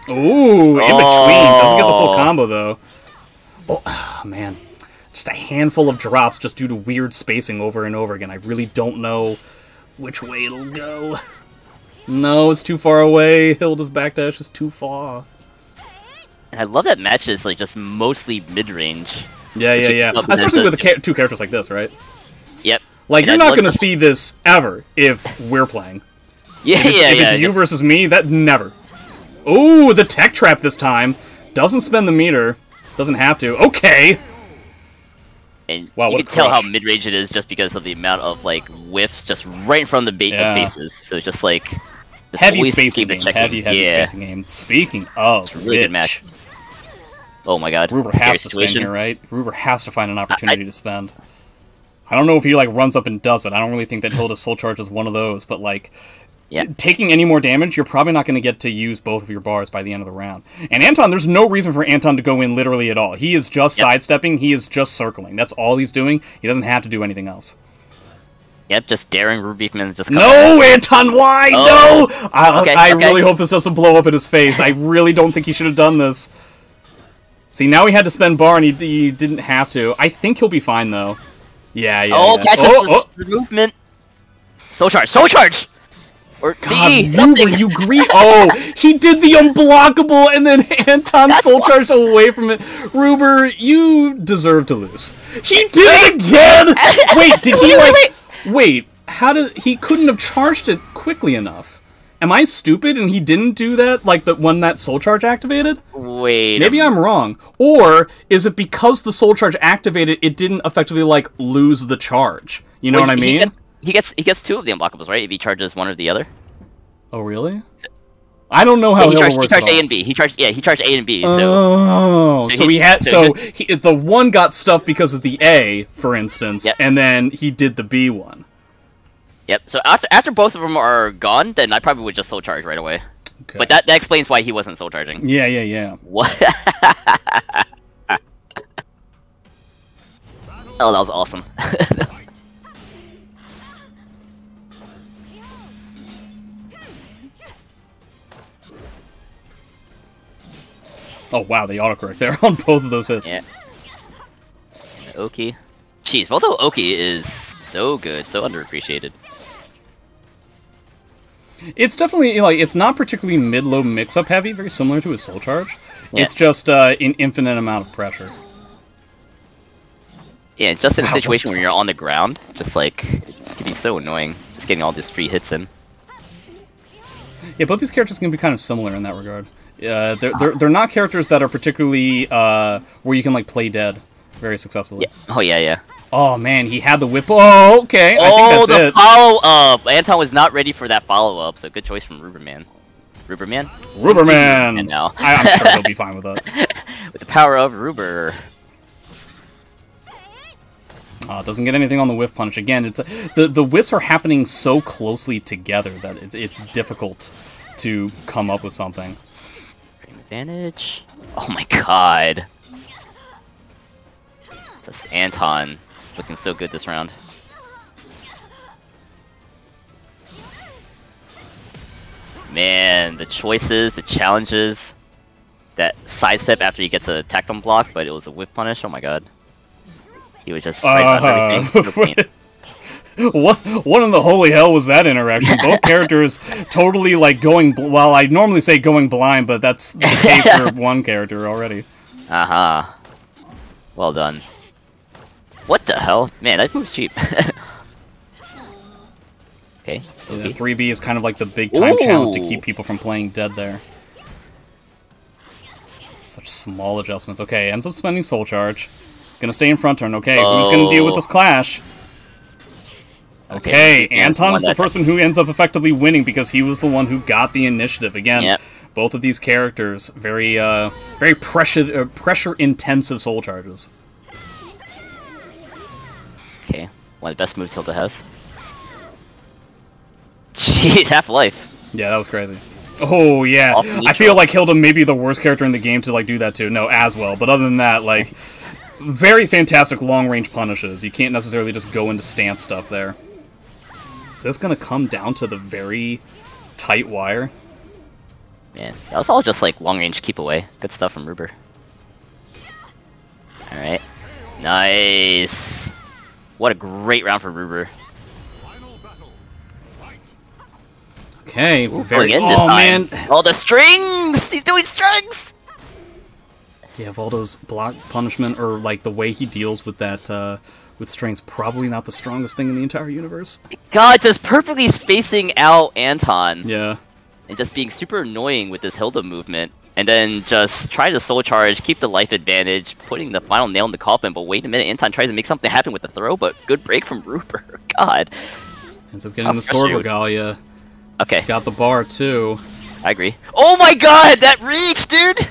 Ooh, in between. Doesn't get the full combo, though. Oh, man. Just a handful of drops just due to weird spacing over and over again. I really don't know which way it'll go. No, it's too far away. Hilda's backdash is too far. And I love that match is, like, just mostly mid-range. Yeah. Especially with two characters like this, right? Yep. Like, and you're not going to see this ever if we're playing. If it's you versus me, that never. Ooh, the tech trap this time. Doesn't spend the meter. Doesn't have to. Okay! And wow, you can tell how mid-range it is just because of the amount of, like, whiffs just right in front of the faces. So it's just, like... Heavy spacing game. Heavy spacing game. Speaking of it's a really good match. Oh my god. Ruber has to spend here, right? Ruber has to find an opportunity to spend. I don't know if he, like, runs up and does it. I don't really think that Hilda's Soul Charge is one of those, but, like... taking any more damage, you're probably not going to get to use both of your bars by the end of the round. And Anton, there's no reason for Anton to go in literally at all. He is just sidestepping, he is just circling. That's all he's doing. He doesn't have to do anything else. Yep, just daring Rubeefman just no, Anton, why? No! I really hope this doesn't blow up in his face. I really don't think he should have done this. See, now he had to spend bar and he didn't have to. I think he'll be fine, though. Yeah. Catch the movement. Soul Charge! Soul Charge! Or God, you agree? Oh, he did the unblockable, and then Anton Soul Charged away from it. Ruber, you deserve to lose. He did it again! Wait, did he, Wait, how did... He couldn't have charged it quickly enough. Am I stupid and he didn't do that, like, when that Soul Charge activated? Wait... Maybe I'm wrong. Or, is it because the Soul Charge activated, it didn't effectively, like, lose the charge? You know what I mean? He gets 2 of the unblockables, right? If he charges one or the other. Oh, really? I don't know how he Hilda charged, works. He charged at all. A and B. He charged A and B. So. Oh, so the one got stuffed because of the A, for instance, Yep. and then he did the B one. Yep. So after both of them are gone, then I probably would just soul charge right away. Okay. But that explains why he wasn't soul charging. Yeah. What? Oh, that was awesome. Oh wow, the autocorrect there on both of those hits. Yeah. Oki. Jeez, Volto Oki is so good, so underappreciated. It's definitely, like, it's not particularly mid-low mix-up heavy, very similar to his Soul Charge. Yeah. It's just an infinite amount of pressure. Yeah, just in a situation where you're on the ground, just like, it can be so annoying, just getting all these free hits in. Yeah, both these characters can be kind of similar in that regard. They're not characters that are particularly, where you can, like, play dead very successfully. Yeah. Oh, yeah. Oh, man, he had the whip. Oh, okay, I think that's the it. follow-up! Anton was not ready for that follow-up, so good choice from Ruberman. Ruberman? Ruberman! Now. I'm sure he'll be fine with that. With the power of Ruber. Doesn't get anything on the whiff punish. Again, it's the whiffs are happening so closely together that it's difficult to come up with something. Frame advantage. Oh my god. Just Anton looking so good this round. Man, the choices, the challenges. That sidestep after he gets a tactile block, but it was a whiff punish. Oh my god. He was just right on everything. What in the holy hell was that interaction? Both characters totally, like, going... Well, I normally say going blind, but that's the case for one character already. Uh-huh. Well done. What the hell? Man, that move's cheap. Okay. Yeah, 3B is kind of like the big time challenge to keep people from playing dead there. Such small adjustments. Okay, ends up spending Soul Charge. Gonna stay in front turn. Okay, who's gonna deal with this clash? Okay, Anton's the person who ends up effectively winning because he was the one who got the initiative. Again, both of these characters, very pressure-intensive Soul Charges. Okay, one of the best moves Hilda has. Jeez, Half-Life. Yeah, that was crazy. Oh, yeah. I feel like Hilda may be the worst character in the game to, like, do that to. No, as well. But other than that, like, very fantastic long-range punishes. You can't necessarily just go into stance stuff there. Is this gonna come down to the very tight wire? Man, that was all just, like, long-range keep away. Good stuff from Ruber. Alright. Nice. What a great round for Ruber. Okay, very... Oh, man! Oh, the strings! He's doing strings! Yeah, Voldo's block punishment, or, like, the way he deals with that, with strings, probably not the strongest thing in the entire universe. God, just perfectly spacing out Anton. Yeah. And just being super annoying with this Hilda movement. And then just try to soul charge, keep the life advantage, putting the final nail in the coffin, but wait a minute, Anton tries to make something happen with the throw, but good break from Ruber. God. Ends up getting the Sword Regalia. Okay. He's got the bar, too. I agree. Oh my god, that reach, dude!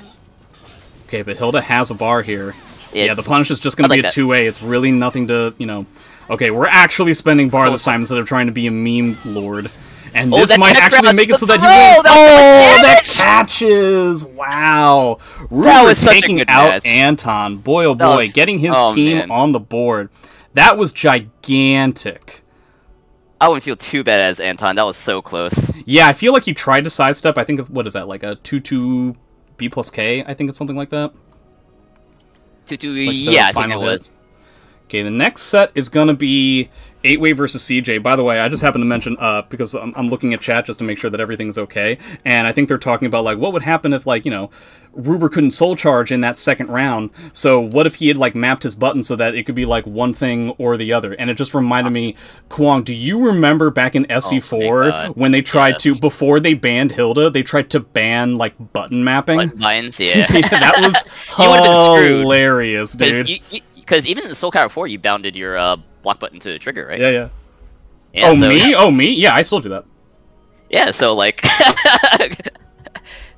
Okay, but Hilda has a bar here. Yeah, the punish is just going to be a 2A. It's really nothing to, you know... Okay, we're actually spending bar this time instead of trying to be a meme lord. And this might actually make it so that he wins. Oh, that catches! Wow. Ruber taking out Anton. Boy, oh boy, getting his team on the board. That was gigantic. I wouldn't feel too bad as Anton. That was so close. Yeah, I feel like he tried to sidestep. I think, what is that, like a 2-2 B plus K? I think it's something like that. 2-2, yeah, I think it was. Okay, the next set is going to be 8-Way versus CJ. By the way, I just happened to mention, because I'm looking at chat just to make sure that everything's okay, and I think they're talking about, like, what would happen if, like, you know, Ruber couldn't soul charge in that second round, so what if he had, like, mapped his button so that it could be, like, one thing or the other? And it just reminded me, Kwong, do you remember back in SC4 when they tried to, before they banned Hilda, they tried to ban, like, button mapping? Button buttons, yeah. Yeah, that was hilarious, dude. Because even in the Soul Calibur 4, you bounded your block button to the trigger, right? Yeah. Oh, so, me? Oh, me? Yeah, I still do that. Yeah, so, like...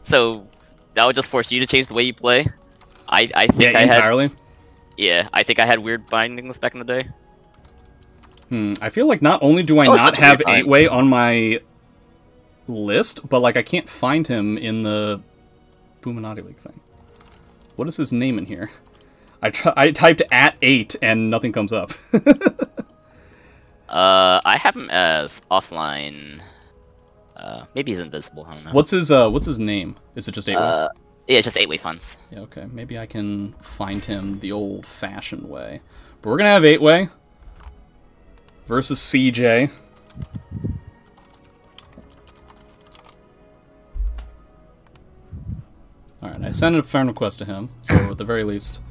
So that would just force you to change the way you play. I think Yeah, entirely. I think I had weird bindings back in the day. I feel like not only do I not have 8-way on my list, but like I can't find him in the Boominati League thing. What is his name in here? I typed @8 and nothing comes up. I have him as offline. Maybe he's invisible. I don't know. What's his name? Is it just 8-way? Yeah, it's just 8-way funds. Yeah, okay. Maybe I can find him the old-fashioned way. But we're gonna have 8-way versus CJ. Alright, I sent a friend request to him, so at the very least,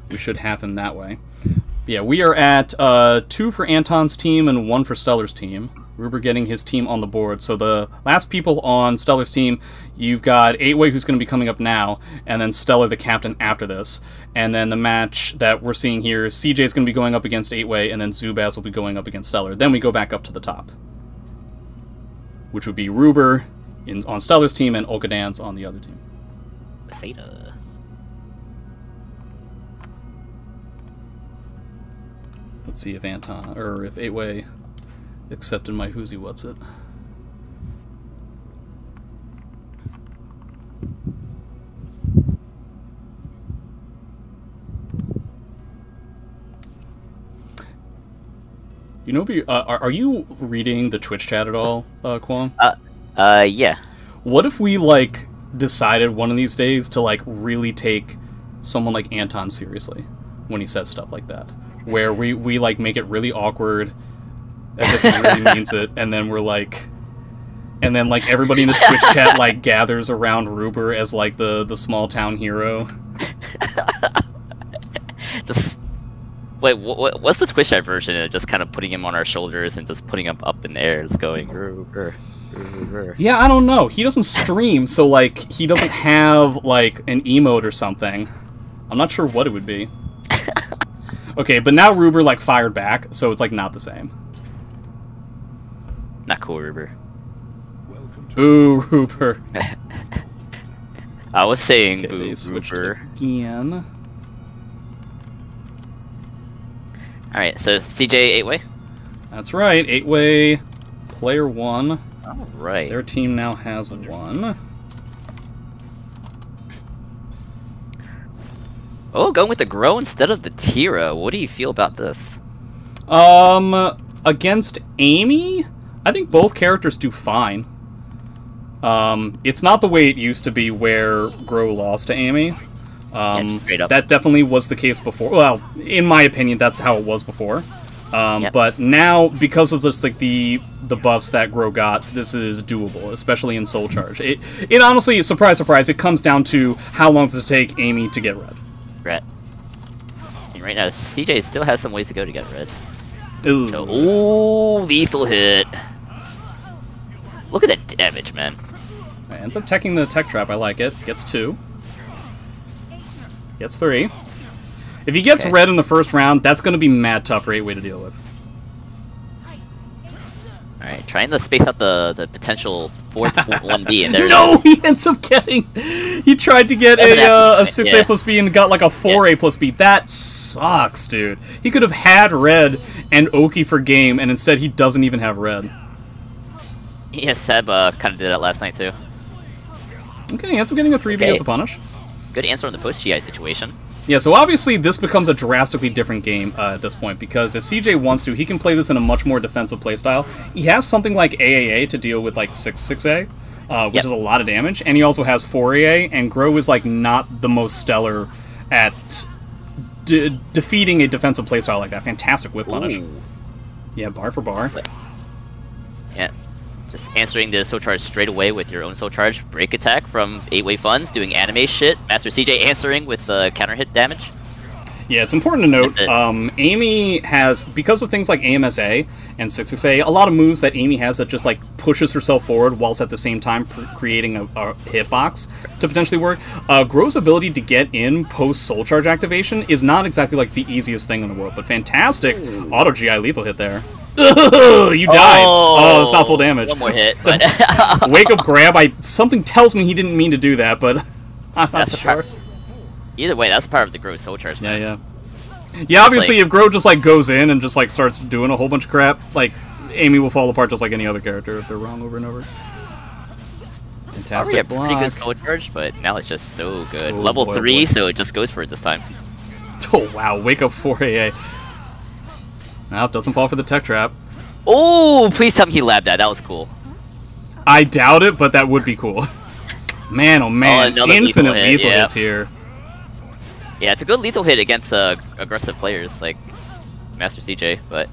we should have him that way. Yeah, we are at 2 for Anton's team and 1 for Stellar's team. Ruber getting his team on the board. So the last people on Stellar's team, you've got 8-way, who's going to be coming up now, and then Stellar, the captain, after this. And then the match that we're seeing here, CJ is going to be going up against 8-way, and then Zubaz will be going up against Stellar. Then we go back up to the top, which would be Ruber on Stellar's team and Okadans on the other team. Masada. Let's see if Anton, or if 8-way accepted my who's-he what's it. You know, are you reading the Twitch chat at all, Kwon? Yeah. What if we, like, decided one of these days to, like, really take someone like Anton seriously when he says stuff like that? Where we like, make it really awkward, as if he really means it, and then we're like... And then, like, everybody in the Twitch chat, like, gathers around Ruber as, like, the small-town hero. Just... Wait, what's the Twitch chat version of just kind of putting him on our shoulders and just putting him up in the air, just going, Ruber, Ruber. Yeah, I don't know. He doesn't stream, so, like, he doesn't have, like, an emote or something. I'm not sure what it would be. Okay, but now Ruber, like, fired back, so it's, like, not the same. Not cool, Ruber. Boo, Ruber. I was saying Okay, boo, Ruber. Again. Alright, so CJ 8-way? That's right, 8-way, player 1. Alright. Their team now has 1. Oh, going with the Grow instead of the Tira. What do you feel about this? Against Amy, I think both characters do fine. It's not the way it used to be where Grow lost to Amy. Yeah, straight up. That definitely was the case before. Well, in my opinion, that's how it was before. Yep. But now, because of just like the buffs that Grow got, this is doable, especially in Soul Charge. It honestly, surprise, surprise, it comes down to how long does it take Amy to get red. Red. And right now, CJ still has some ways to go to get red. Ooh. So, ooh, lethal hit. Look at that damage, man. Ends up teching the tech trap. I like it. Gets 2. Gets 3. If he gets red in the first round, that's going to be mad tough for 8-way to deal with. Alright, trying to space out the potential 4th 1B, and there no, it is. he ends up getting... He tried to get a 6A plus B and got like a 4A plus B. That sucks, dude. He could have had red and Oki for game, and instead he doesn't even have red. Yeah, Seb kind of did that last night, too. Okay, he ends up getting a 3B as a punish. Good answer on the post-GI situation. Yeah, so obviously this becomes a drastically different game at this point, because if CJ wants to, he can play this in a much more defensive playstyle. He has something like AAA to deal with like 6A, which is a lot of damage, and he also has 4AA, and Grow is like not the most stellar at defeating a defensive playstyle like that. Fantastic whip punish. Ooh. Yeah, bar for bar. Yeah. Just answering the Soul Charge straight away with your own Soul Charge break attack from 8-way funds, doing anime shit. Master CJ answering with counter hit damage. Yeah, it's important to note, Amy has, because of things like AMSA and 6A, a lot of moves that Amy has that just, like, pushes herself forward whilst at the same time creating a hitbox to potentially work. Grow's ability to get in post-Soul Charge activation is not exactly, like, the easiest thing in the world, but fantastic auto-GI lethal hit there. Ugh, you died. Oh, it's not full damage. One more hit, but Wake up grab. Something tells me he didn't mean to do that, but I'm not sure. Either way, that's part of the Grow Soul Charge. Man. Yeah, obviously, if Grow just like goes in and just like starts doing a whole bunch of crap, like Amy will fall apart just like any other character if they're wrong over and over. Fantastic block. Pretty good Soul Charge, but now it's just so good. Oh, Level 3, so it just goes for it this time. Oh wow, wake up 4AA. Now it doesn't fall for the tech trap. Oh, please tell me he labbed that. That was cool. I doubt it, but that would be cool. Man, oh man, infinite lethal hits here. Yeah, it's a good lethal hit against aggressive players like Master CJ, but...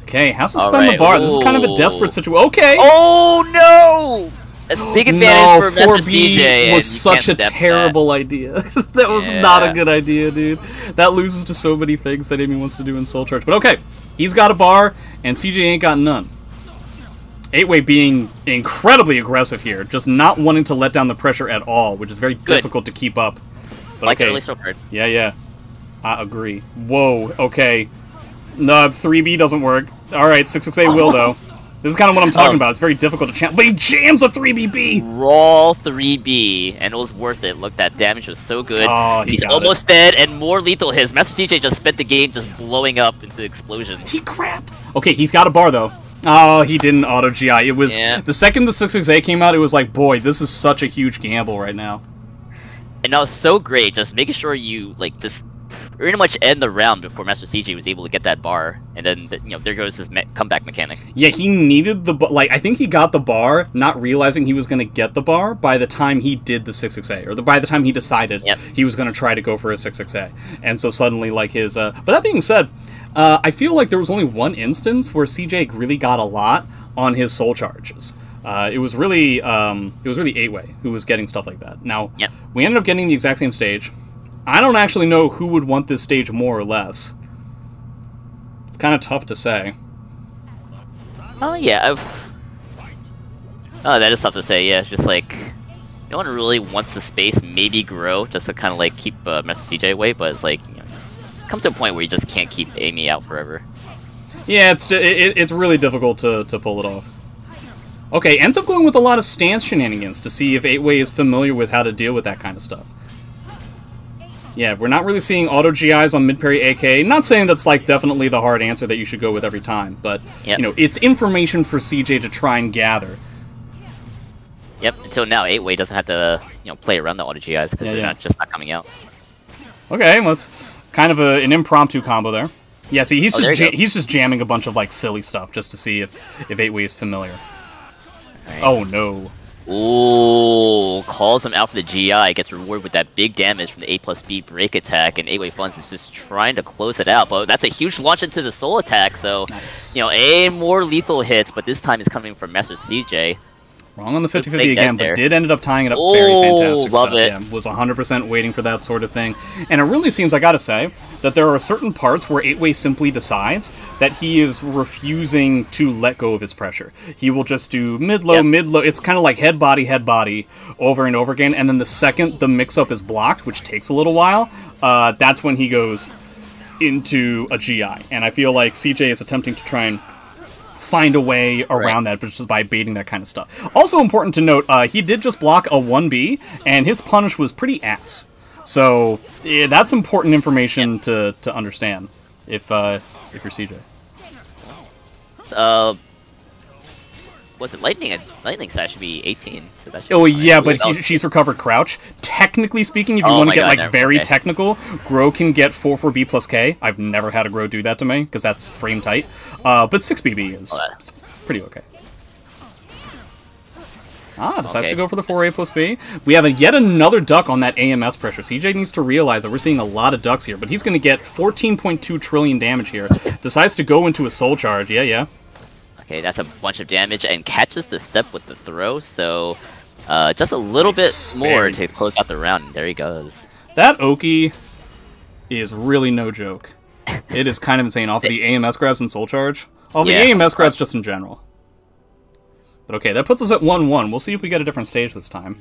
Okay, has to spend the bar. Ooh. This is kind of a desperate situation. Okay! Oh, no! That's a big advantage for Master CJ. Was such a terrible idea. That was not a good idea, dude. That loses to so many things that Amy wants to do in Soul Charge. But okay, he's got a bar, and CJ ain't got none. 8-Way being incredibly aggressive here, just not wanting to let down the pressure at all, which is very difficult to keep up. But like okay. Early Soul Card. Yeah. I agree. Whoa, okay. No, 3B doesn't work. Alright, 668 will, though. This is kind of what I'm talking about. It's very difficult to jam, but he jams a 3BB! Raw 3B, and it was worth it. Look, that damage was so good. Oh, he's almost dead, and more lethal hits. Master CJ just spent the game just blowing up into explosions. He crapped! Okay, he's got a bar, though. Oh, he didn't auto-GI. It was... The second the 668 came out, it was like, boy, this is such a huge gamble right now. And that was so great, just making sure you, like, just pretty much end the round before Master CJ was able to get that bar, and then, there goes his comeback mechanic. Yeah, he needed the like, I think he got the bar, not realizing he was going to get the bar by the time he did the 668, or by the time he decided he was going to try to go for a 668. And so suddenly, like, his, but that being said, I feel like there was only one instance where CJ really got a lot on his soul charges. It was really 8-Way who was getting stuff like that. Now, we ended up getting the exact same stage. I don't actually know who would want this stage more or less. It's kind of tough to say. Oh, yeah. Oh, that is tough to say, yeah. It's just like, no one really wants the space, maybe Grow, just to kind of like keep Master CJ away, but it's like, it comes to a point where you just can't keep Amy out forever. Yeah, it's really difficult to pull it off. Okay, ends up going with a lot of stance shenanigans to see if 8-Way is familiar with how to deal with that kind of stuff. Yeah, we're not really seeing auto-GIs on mid-parry AK. Not saying that's, like, definitely the hard answer that you should go with every time, but, it's information for CJ to try and gather. Yep, until now, 8-Way doesn't have to, play around the auto-GIs, because they're just not coming out. Okay, let's... Kind of an impromptu combo there. Yeah, see, he's just jamming a bunch of, like, silly stuff just to see if 8-Way is familiar. Right. Oh, no. Ooh, calls him out for the GI, gets rewarded with that big damage from the A+B break attack, and 8-Way Funds is just trying to close it out, but that's a huge launch into the soul attack, so, more lethal hits, but this time it's coming from Master CJ. Wrong on the 50-50 again, but did end up tying it up very fantastic stuff. Yeah, was 100% waiting for that sort of thing. And it really seems, I gotta say, that there are certain parts where 8-Way simply decides that he is refusing to let go of his pressure. He will just do mid-low, mid-low. It's kind of like head-body, over and over again. And then the second the mix-up is blocked, which takes a little while, that's when he goes into a GI. And I feel like CJ is attempting to try and find a way around that, but just by baiting that kind of stuff. Also important to note, he did just block a 1B, and his punish was pretty ass. So that's important information to understand if you're CJ. Was it Lightning? Lightning Slash should be 18. So that should but she's recovered crouch. Technically speaking, if you want to get very technical, Grow can get 4-4B plus K. I've never had a Grow do that to me, because that's frame tight. But 6BB is pretty okay. Decides to go for the 4A plus B. We have yet another duck on that AMS pressure. CJ needs to realize that we're seeing a lot of ducks here, but he's going to get 14.2 trillion damage here. Decides to go into a soul charge. Yeah. Okay, that's a bunch of damage, and catches the step with the throw, so just a little bit more to close out the round. There he goes. That Oki is really no joke. It is kind of insane off of the AMS grabs and soul charge. Off the AMS grabs just in general. But okay, that puts us at 1-1. We'll see if we get a different stage this time.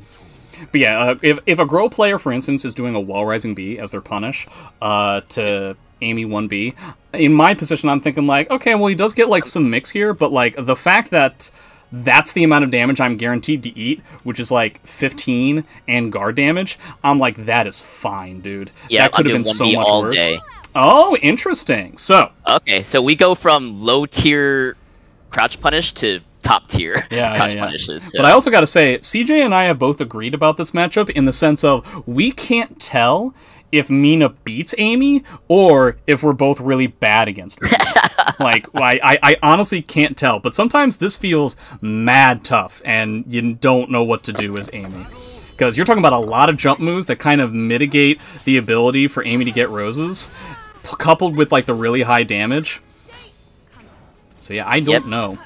But yeah, if a Grow player, for instance, is doing a wall rising B as their punish to Amy 1B. In my position, I'm thinking like, okay, well, he does get like some mix here, but like the fact that that's the amount of damage I'm guaranteed to eat, which is like 15 and guard damage, I'm like, that is fine, dude. Yeah, that could have been so much worse. Day. Oh, interesting. So okay, so we go from low tier crouch punish to top tier crouch punishes. So. But I also got to say, CJ and I have both agreed about this matchup in the sense of we can't tell if Mina beats Amy or if we're both really bad against her. Like, I honestly can't tell. But sometimes this feels mad tough, and you don't know what to do as Amy. Because you're talking about a lot of jump moves that kind of mitigate the ability for Amy to get roses, coupled with, like, the really high damage. So yeah, I don't know.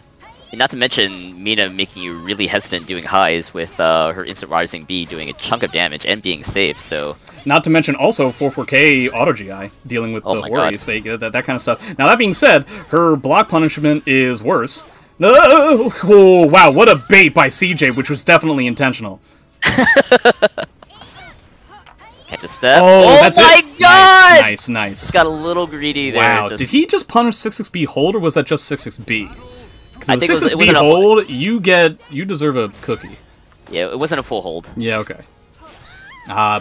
And not to mention Mina making you really hesitant doing highs with her instant rising B doing a chunk of damage and being safe, so... Not to mention also 4-4K auto GI, dealing with the worries, that kind of stuff. Now that being said, her block punishment is worse. No! Oh, wow, what a bait by CJ, which was definitely intentional. Catch a step. Oh, that's my it! God! Nice. Got a little greedy there. Wow, did he just punish 6-6B hold, or was that just 6-6B? I Because think if 6-6B hold, you deserve a cookie. Yeah, it wasn't a full hold. Yeah, okay.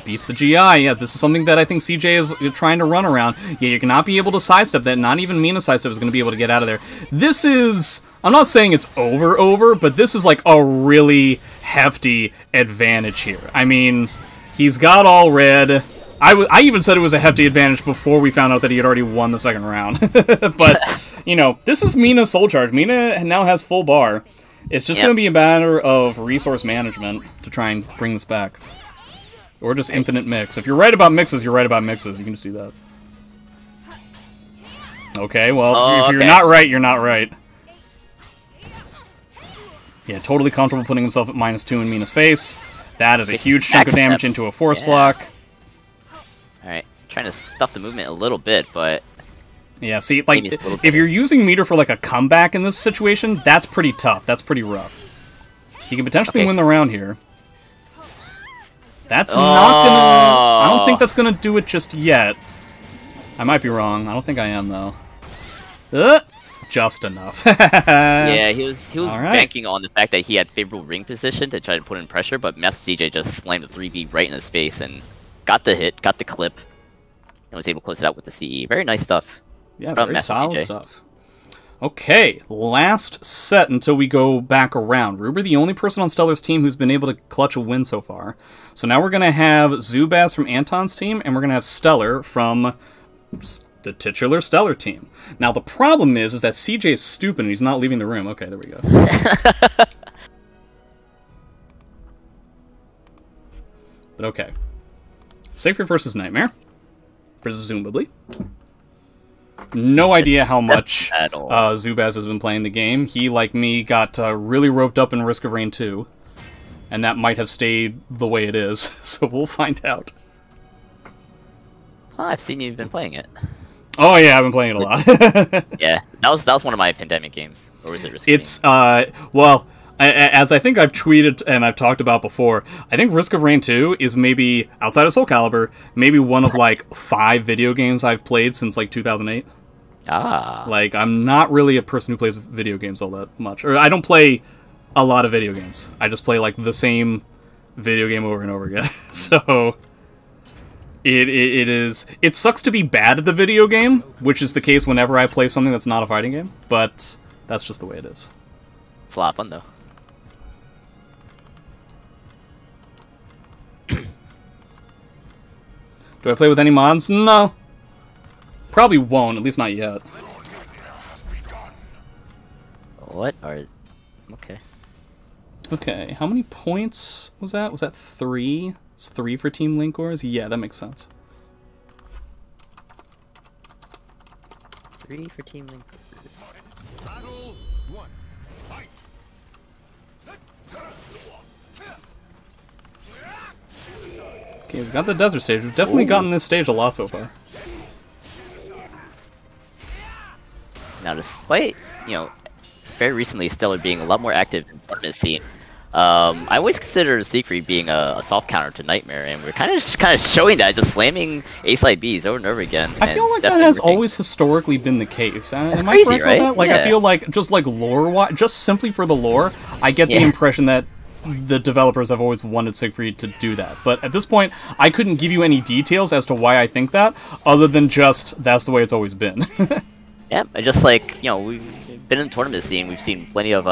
Beats the GI. Yeah, this is something that I think CJ is trying to run around. Yeah, you're not be able to sidestep that. Not even Mina sidestep is going to be able to get out of there. This is... I'm not saying it's over, but this is like a really hefty advantage here. I mean, he's got all red. I even said it was a hefty advantage before we found out that he had already won the second round. But, you know, this is Mina's soul charge. Mina now has full bar. It's just going to be a matter of resource management to try and bring this back. Or just infinite mix. If you're right about mixes, you're right about mixes. You can just do that. Okay, well, if you're not right, you're not right. Yeah, totally comfortable putting himself at -2 in Mina's face. That is a huge chunk of damage into a force block. Alright, trying to stuff the movement a little bit, but... Yeah, see, like, if you're using meter for, like, a comeback in this situation, that's pretty tough. That's pretty rough. He can potentially win the round here. That's not gonna... I don't think that's gonna do it just yet. I might be wrong. I don't think I am, though. Just enough. Yeah, he was banking on the fact that he had favorable ring position to try to put in pressure, but Master CJ just slammed the 3B right in his face and got the hit, got the clip, and was able to close it out with the CE. Very nice stuff. Yeah, very solid stuff. Okay, last set until we go back around. Ruber, the only person on Stellar's team who's been able to clutch a win so far. So now we're going to have Zubaz from Anton's team, and we're going to have Stellar from the titular Stellar team. Now, the problem is that CJ is stupid and he's not leaving the room. Okay, there we go. But okay. Sacred versus Nightmare. Presumably. No idea how much Zubaz has been playing the game. He, like me, got really roped up in Risk of Rain 2. And that might have stayed the way it is. So we'll find out. Oh, I've seen you've been playing it. Oh yeah, I've been playing it a lot. Yeah, that was one of my pandemic games. Or was it Risk of Rain? It's, well... As I think I've tweeted and I've talked about before, I think Risk of Rain 2 is maybe, outside of Soul Calibur, maybe one of, like, 5 video games I've played since, like, 2008. Ah. Like, I'm not really a person who plays video games all that much. Or I don't play a lot of video games. I just play, like, the same video game over and over again. So... It sucks to be bad at the video game, which is the case whenever I play something that's not a fighting game, but that's just the way it is. It's a lot of fun, though. Do I play with any mods? No. Probably won't, at least not yet. What are... Okay. Okay, how many points was that? Was that 3? It's 3 for Team Linkorz? Yeah, that makes sense. 3 for Team Linkorz. Okay, we've got the desert stage. We've definitely gotten this stage a lot so far. Now, despite, you know, very recently Stellar being a lot more active in the tournament scene, I always consider Siegfried being a soft counter to Nightmare, and we're kind of showing that, just slamming A-Slide Bs over and over again. I feel like that has always historically been the case. That's Am crazy, I correct right? with that? Like, Yeah. I feel like, just like lore-wise, just simply for the lore, I get the impression that the developers have always wanted Siegfried to do that. But at this point, I couldn't give you any details as to why I think that, other than just, that's the way it's always been. Yeah, and just like, you know, we've been in the tournament scene, we've seen plenty of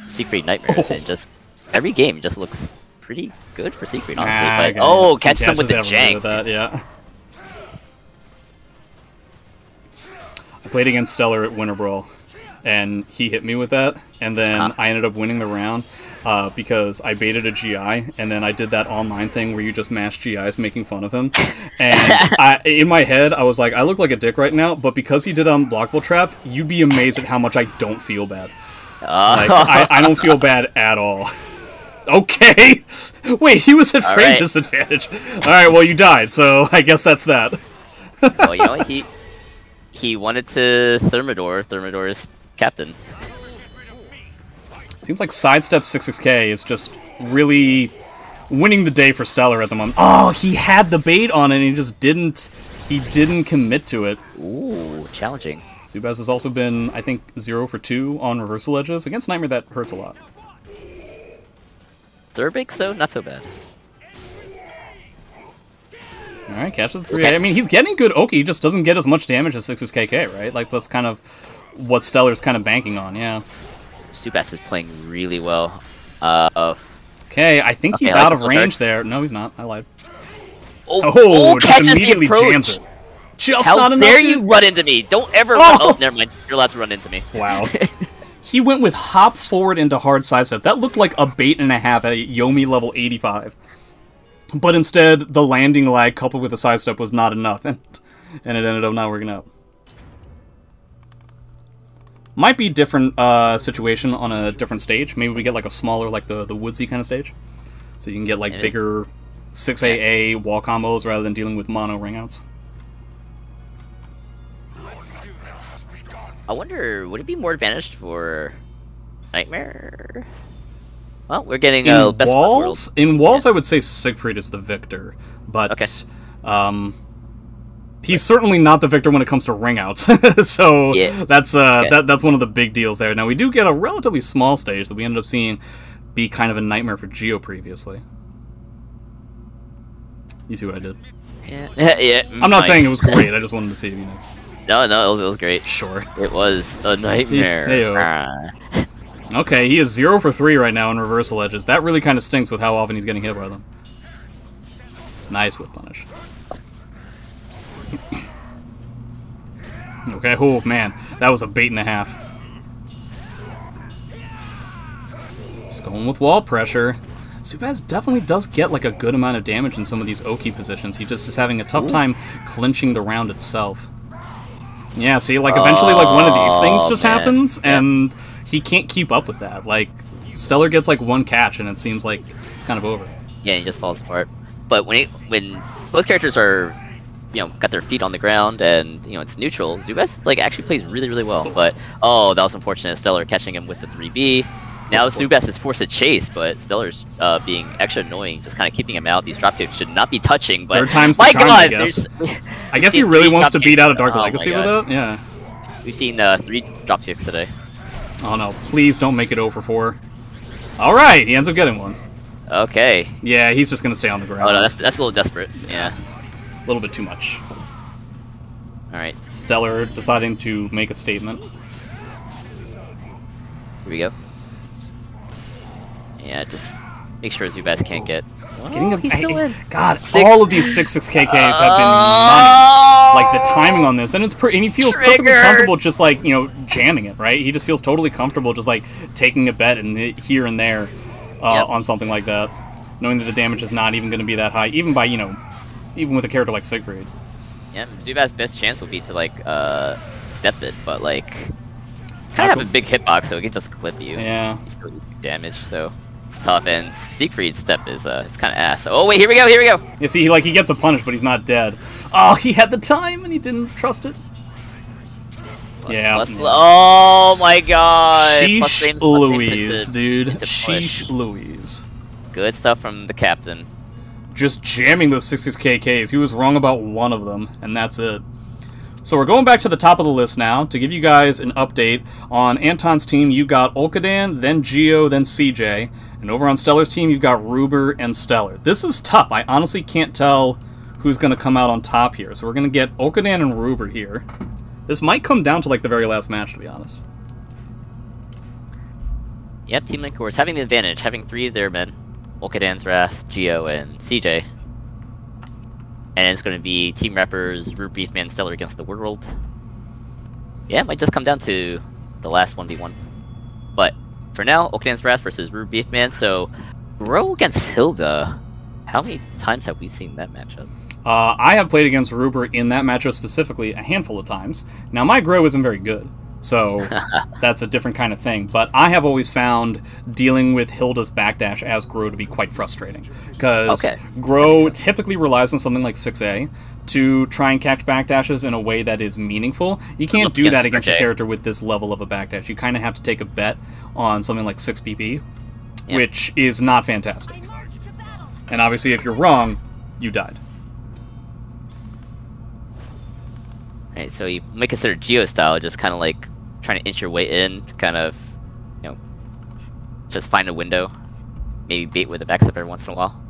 Siegfried Nightmares, and just every game just looks pretty good for Siegfried, honestly. But catches him with the jank. With that, yeah. I played against Stellar at Winter Brawl, and he hit me with that, and then I ended up winning the round because I baited a GI, and then I did that online thing where you just mash GIs making fun of him. And in my head, I was like, I look like a dick right now, but because he did Unblockable Trap, you'd be amazed at how much I don't feel bad. Like, I don't feel bad at all. Okay! Wait, he was at frame disadvantage. Alright, well, you died, so I guess that's that. Well, you know what? He wanted to Thermidor. Thermidor's captain. Seems like Sidestep 66K is just really winning the day for Stellar at the moment. Oh, he had the bait on it and he just didn't commit to it. Ooh, challenging. Zubaz has also been, I think, 0 for 2 on reversal edges. Against Nightmare, that hurts a lot. Thurbix, though, not so bad. Alright, catches the 3A. I mean, he's getting good Oki, he just doesn't get as much damage as 6KK, right? Like, that's kind of what Stellar's kind of banking on, yeah. Zubaz is playing really well. Okay, I think he's out of range there. No, he's not. I lied. Oh, just catches immediately the approach. jams it. Just How not enough. dare you run into me? Don't ever run. Oh, never mind. You're allowed to run into me. Wow. He went with hop forward into hard sidestep. That looked like a bait and a half at Yomi level 85. But instead, the landing lag coupled with the sidestep was not enough, and it ended up not working out. Might be a different situation on a different stage. Maybe we get like a smaller, like the woodsy kind of stage. So you can get like bigger 6AA wall combos rather than dealing with mono ringouts. I wonder, would it be more advantaged for Nightmare? Well, we're getting best walls. In walls, I would say Siegfried is the victor, but he's certainly not the victor when it comes to ringouts. So that's that's one of the big deals there. Now we do get a relatively small stage that we ended up seeing be kind of a nightmare for Geo previously. You see what I did? Yeah. Yeah. I'm not saying it was great. I just wanted to see, you know. No, it was great. Sure. It was a nightmare. Okay, he is 0 for 3 right now in reversal edges. That really kind of stinks with how often he's getting hit by them. Nice whip punish. Okay, oh man, that was a bait and a half. Just going with wall pressure. Zubaz definitely does get like a good amount of damage in some of these Oki positions. He just is having a tough time clinching the round itself. Yeah, see, like eventually like one of these things just happens, and he can't keep up with that. Like, Stellar gets like one catch, and it seems like it's kind of over. Yeah, he just falls apart. But when both characters are, you know, got their feet on the ground and, you know, it's neutral, Zubaz like actually plays really, really well. But that was unfortunate. Stellar catching him with the 3B. Now Zubaz is forced to chase, but Stellar's being extra annoying, just kind of keeping him out. These drop kicks should not be touching, but third time's the charm, I guess. I guess he really wants to beat out a Dark Legacy with that. Yeah. We've seen 3 drop kicks today. Oh no! Please don't make it over 4. All right, he ends up getting one. Okay. Yeah, he's just gonna stay on the ground. Oh no, that's a little desperate. Yeah. A little bit too much. All right. Stellar deciding to make a statement. Here we go. Yeah, just make sure Zubaz can't get. It's getting he's still in. God, all of these 6KKs have been money. Like the timing on this, and and he feels perfectly comfortable just like, you know, jamming it, right? He just feels totally comfortable just like taking a bet here and there on something like that, knowing that the damage is not even going to be that high, even by, you know, even with a character like Siegfried. Yeah, Zubaz's best chance would be to like step it, but like kind of have a big hitbox, so it can just clip you. Yeah. You still do damage, so it's tough. And Siegfried's step is it's kind of ass. Oh wait, here we go. You see, he gets a punish, but he's not dead. Oh, he had the time and he didn't trust it. Yeah. Oh my god! Sheesh Louise, dude. Sheesh Louise. Good stuff from the captain. Just jamming those 66 KKs. He was wrong about one of them, and that's it. So we're going back to the top of the list now to give you guys an update. On Anton's team, you got Olkadan, then Geo, then CJ. And over on Stellar's team, you've got Ruber and Stellar. This is tough. I honestly can't tell who's going to come out on top here. So we're going to get Olkadan and Ruber here. This might come down to like the very last match, to be honest. Yep, Team Linkorz having the advantage, having 3 of their men. Olkadan's Wrath, Geo, and CJ. And it's going to be Team Raprs, Ruber, Beefman, Stellar against the World. Yeah, it might just come down to the last 1v1. But for now, Olkadan's Wrath versus Ruber, Beefman. So, Grow against Hilda. How many times have we seen that matchup? I have played against Ruber in that matchup specifically a handful of times. Now, my Grow isn't very good, so that's a different kind of thing. But I have always found dealing with Hilda's backdash as Grow to be quite frustrating. Because Grow typically relies on something like 6A to try and catch backdashes in a way that is meaningful. You can't do that against a character with this level of a backdash. You kind of have to take a bet on something like 6PP, which is not fantastic. And obviously, if you're wrong, you died. Alright, so you might consider Geo style just kind of like trying to inch your way in to kind of, you know, just find a window. Maybe bait with a backstep every once in a while.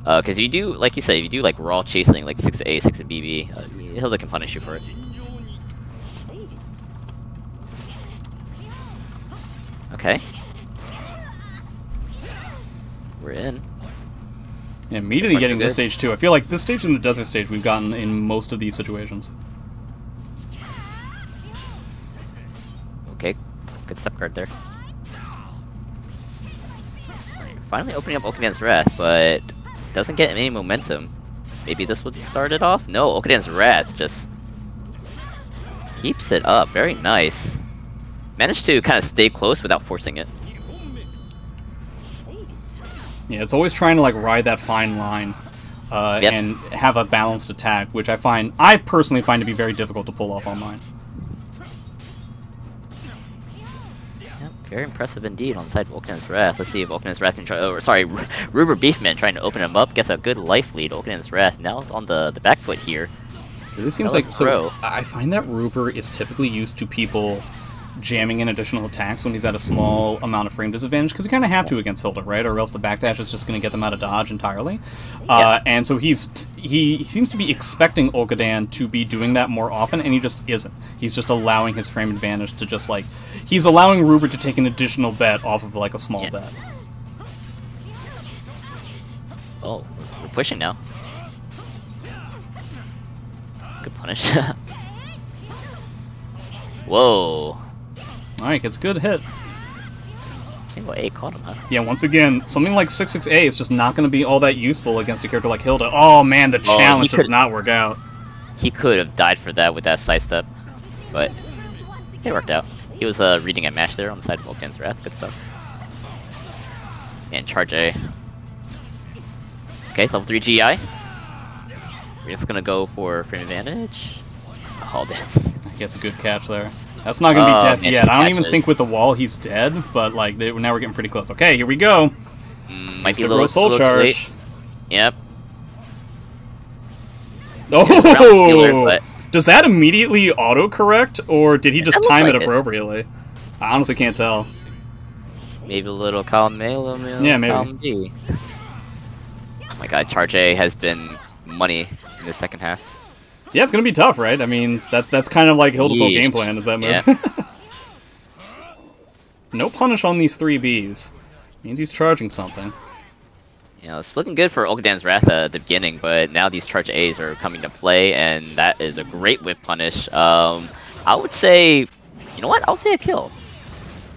Because you do, like you said, if you do like raw chasing, like 6A, 6BB, Hilda can punish you for it. Okay. We're in. Yeah, immediately getting this stage too. I feel like this stage and the desert stage we've gotten in most of these situations. Okay, good step guard there. Finally opening up Olkadan's Wrath, but doesn't get any momentum. Maybe this would start it off? No, Olkadan's Wrath just keeps it up. Very nice. Managed to kind of stay close without forcing it. Yeah, it's always trying to like ride that fine line and have a balanced attack, which I personally find to be very difficult to pull off online. Very impressive indeed on the side of Olkadan's Wrath. Let's see if Olkadan's Wrath can try. Oh, sorry, Ruber Beefman trying to open him up. Gets a good life lead. Olkadan's Wrath now on the back foot here. It seems like so. I find that Ruber is typically used to people jamming in additional attacks when he's at a small amount of frame disadvantage, because you kind of have to against Hilda, right? Or else the backdash is just going to get them out of dodge entirely. And so he seems to be expecting Olkadan to be doing that more often, and he just isn't. He's just allowing his frame advantage to just like... He's allowing Ruber to take an additional bet off of like a small bet. Oh, we're pushing now. Good punish. Whoa. Alright, gets a good hit. Single A caught him, huh? Yeah, once again, something like 6-6A is just not going to be all that useful against a character like Hilda. Oh man, the challenge does not work out. He could have died for that with that sidestep, but it worked out. He was reading a match there on the side of Olkadan's Wrath. Good stuff. And charge A. Okay, level 3 GI. We're just gonna go for frame advantage. Oh, this. He gets a good catch there. That's not going to be death yet. I don't even think with the wall he's dead, but like now we're getting pretty close. Okay, here we go. Might be a little soul charge. Yep. Oh! Does that immediately autocorrect, or did he just time it appropriately? I honestly can't tell. Maybe a little column A, a little maybe. Column B. Oh my god, charge A has been money in the second half. Yeah, it's gonna be tough, right? I mean, that's kind of like Hilda's whole game plan, is that move. Yeah. No punish on these 3Bs. Means he's charging something. Yeah, it's looking good for Olkadan's Wrath at the beginning, but now these charge A's are coming to play, and that is a great whip punish. I would say, you know what? I'll say a kill.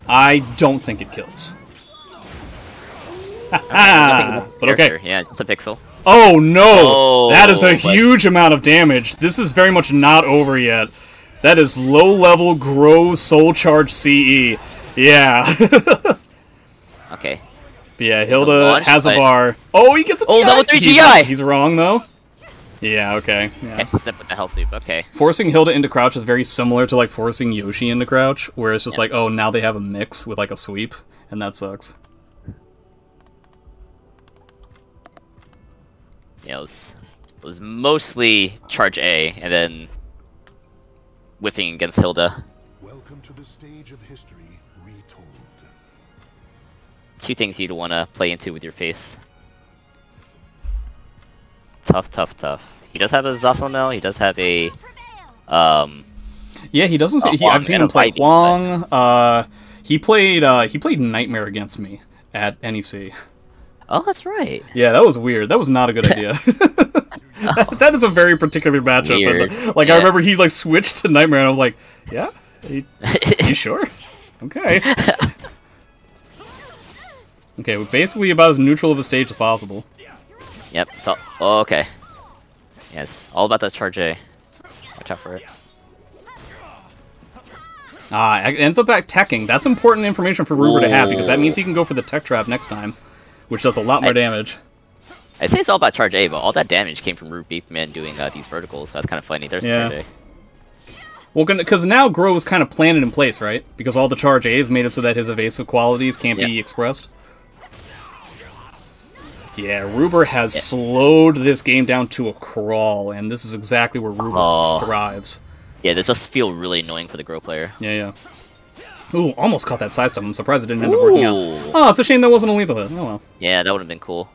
I don't think it kills. But okay. Yeah, just a pixel. Oh no! That is a huge amount of damage. This is very much not over yet. That is low-level Grow Soul Charge CE. Yeah. Okay. But yeah, Hilda has a bar. Oh, he gets a GI! Level 3 GI! He's wrong, though. Yeah, okay. Yeah. Catch the step with the health sweep, okay. Forcing Hilda into crouch is very similar to, like, forcing Yoshi into crouch, where it's just like, oh, now they have a mix with, like, a sweep, and that sucks. Yeah, it was mostly charge A, and then whiffing against Hilda. Welcome to the stage of history retold. Two things you'd want to play into with your face. Tough, tough, tough. He does have a Zasalmel, he does have a... Yeah, he doesn't say... I've seen him play Huang. He played Nightmare against me at NEC. Oh, that's right. Yeah, that was weird. That was not a good idea. That is a very particular matchup. Weird. Like, I remember he, like, switched to Nightmare, and I was like, yeah? You sure? Okay. Okay, we're basically about as neutral of a stage as possible. Yep. So, oh, okay. Yes, all about that charge A. Watch out for it. It ends up back teching. That's important information for Ruber to have, because that means he can go for the tech trap next time, which does a lot more damage. I say it's all about charge A, but all that damage came from Root Beefman doing these verticals, so that's kind of funny. There's charge A. Well, because now Grow is kind of planted in place, right? Because all the charge A's made it so that his evasive qualities can't be expressed. Yeah, Ruber has slowed this game down to a crawl, and this is exactly where Ruber thrives. Yeah, this just feel really annoying for the Grow player. Yeah. Ooh, almost caught that side step. I'm surprised it didn't end up working out. Oh, it's a shame that wasn't a lethal hit. Oh well. Yeah, that would have been cool.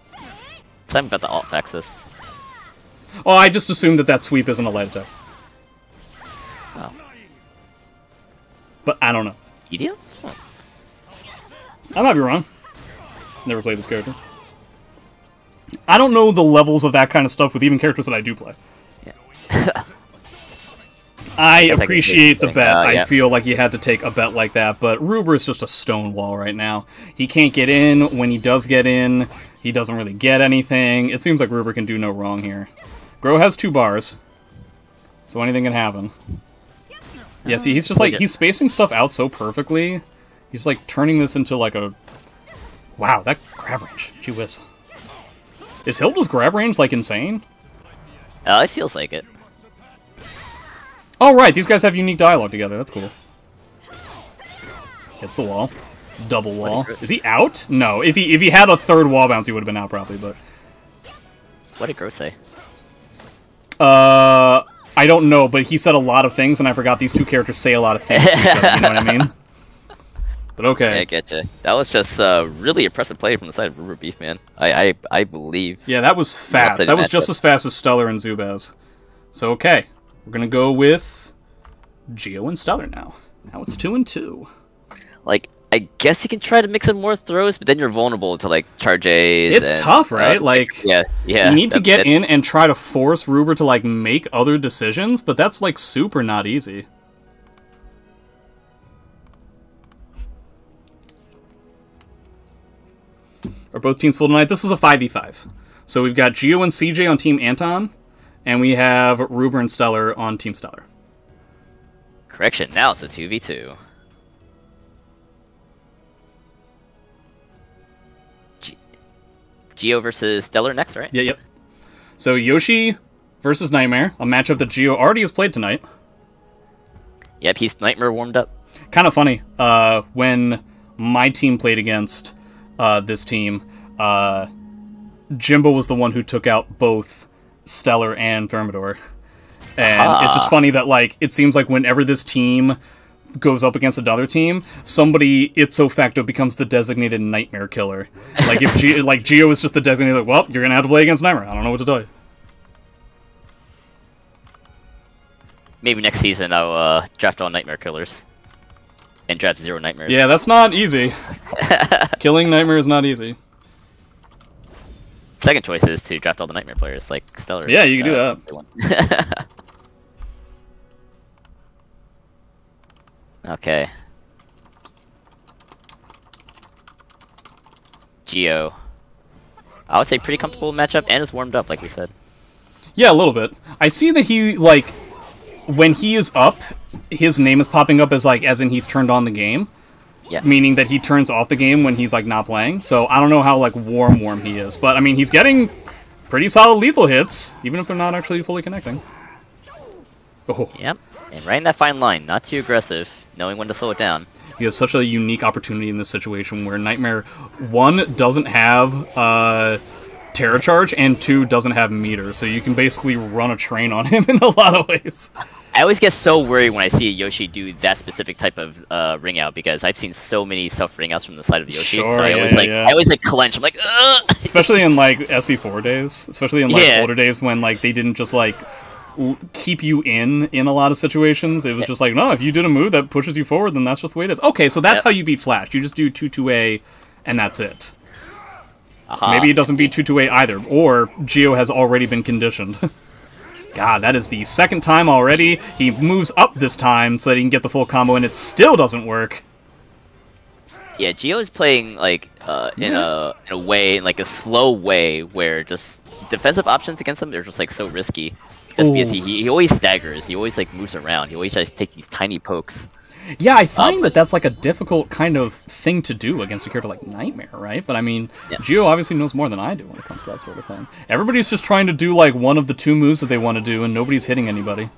Something about the alt Faxis. Oh, I just assumed that sweep isn't a light attack. Oh. But I don't know. You do? I might be wrong. Never played this character. I don't know the levels of that kind of stuff with even characters that I do play. Yeah. I appreciate the bet. I feel like you had to take a bet like that, but Ruber is just a stone wall right now. He can't get in. When he does get in, he doesn't really get anything. It seems like Ruber can do no wrong here. Grow has 2 bars, so anything can happen. Yeah, see, he's just like, he's spacing stuff out so perfectly. He's like turning this into like a... Wow, that grab range. Gee whiz. Is Hilda's grab range like insane? It feels like it. Oh, right, these guys have unique dialogue together. That's cool. Hits the wall. Double wall. Is he out? No. If he had a third wall bounce, he would have been out probably, but... What did Grow say? I don't know, but he said a lot of things, and I forgot these two characters say a lot of things to each other, you know what I mean? But okay. Yeah, I getcha. That was just really impressive play from the side of Ruber Beefman. I believe. Yeah, that was fast. That was just as fast as Stellar and Zubaz. So, okay. We're gonna go with Geo and Stellar now. Now it's 2-2. Like, I guess you can try to mix in more throws, but then you're vulnerable to, like, charge A's. It's tough, right? Like, yeah. You need to get in and try to force Ruber to, like, make other decisions, but that's, like, super not easy. Are both teams full tonight? This is a 5v5. So we've got Geo and CJ on Team Anton, and we have Ruber and Stellar on Team Stellar. Correction, now it's a 2v2. Geo versus Stellar next, right? Yeah, yep. So Yoshi versus Nightmare, a matchup that Geo already has played tonight. Yep, he's Nightmare warmed up. Kind of funny, when my team played against this team, Jimbo was the one who took out both Stellar and Thermidor. And it's just funny that, like, it seems like whenever this team goes up against another team, somebody ipso facto becomes the designated Nightmare killer. Like, if Geo is just the designated, like, well, you're gonna have to play against Nightmare. I don't know what to tell you. Maybe next season I'll draft all Nightmare killers. And draft 0 Nightmares. Yeah, that's not easy. Killing Nightmare is not easy. Second choice is to draft all the Nightmare players, like Stellar. Yeah, you can do that. Okay. Geo. I would say pretty comfortable matchup, and it's warmed up, like we said. Yeah, a little bit. I see that he, like, when he is up, his name is popping up as, like, as in he's turned on the game. Yeah. Meaning that he turns off the game when he's, like, not playing. So I don't know how, like, warm he is. But, I mean, he's getting pretty solid lethal hits, even if they're not actually fully connecting. Oh. Yep, and right in that fine line, not too aggressive, knowing when to slow it down. You have such a unique opportunity in this situation where Nightmare, 1, doesn't have Terra Charge, and 2, doesn't have meter, so you can basically run a train on him in a lot of ways. I always get so worried when I see a Yoshi do that specific type of ring out, because I've seen so many self ring outs from the side of the Yoshi. Sure, so I always clench. I'm like, ugh! Especially in like SE4 days, especially in like older days when like they didn't just like keep you in a lot of situations. It was just like, no, if you did a move that pushes you forward, then that's just the way it is. Okay, so that's how you beat Flash. You just do 2-2A, and that's it. Maybe it doesn't beat 2-2A either, or Geo has already been conditioned. God, that is the second time already. He moves up this time so that he can get the full combo, and it still doesn't work. Yeah, Geo is playing like in a way, like a slow way, where just defensive options against him are just like so risky. Just because he always staggers, he always like moves around, he always tries to take these tiny pokes. Yeah, I find that that's like a difficult kind of thing to do against a character like Nightmare, right? But I mean, Geo obviously knows more than I do when it comes to that sort of thing. Everybody's just trying to do like one of the 2 moves that they want to do, and nobody's hitting anybody.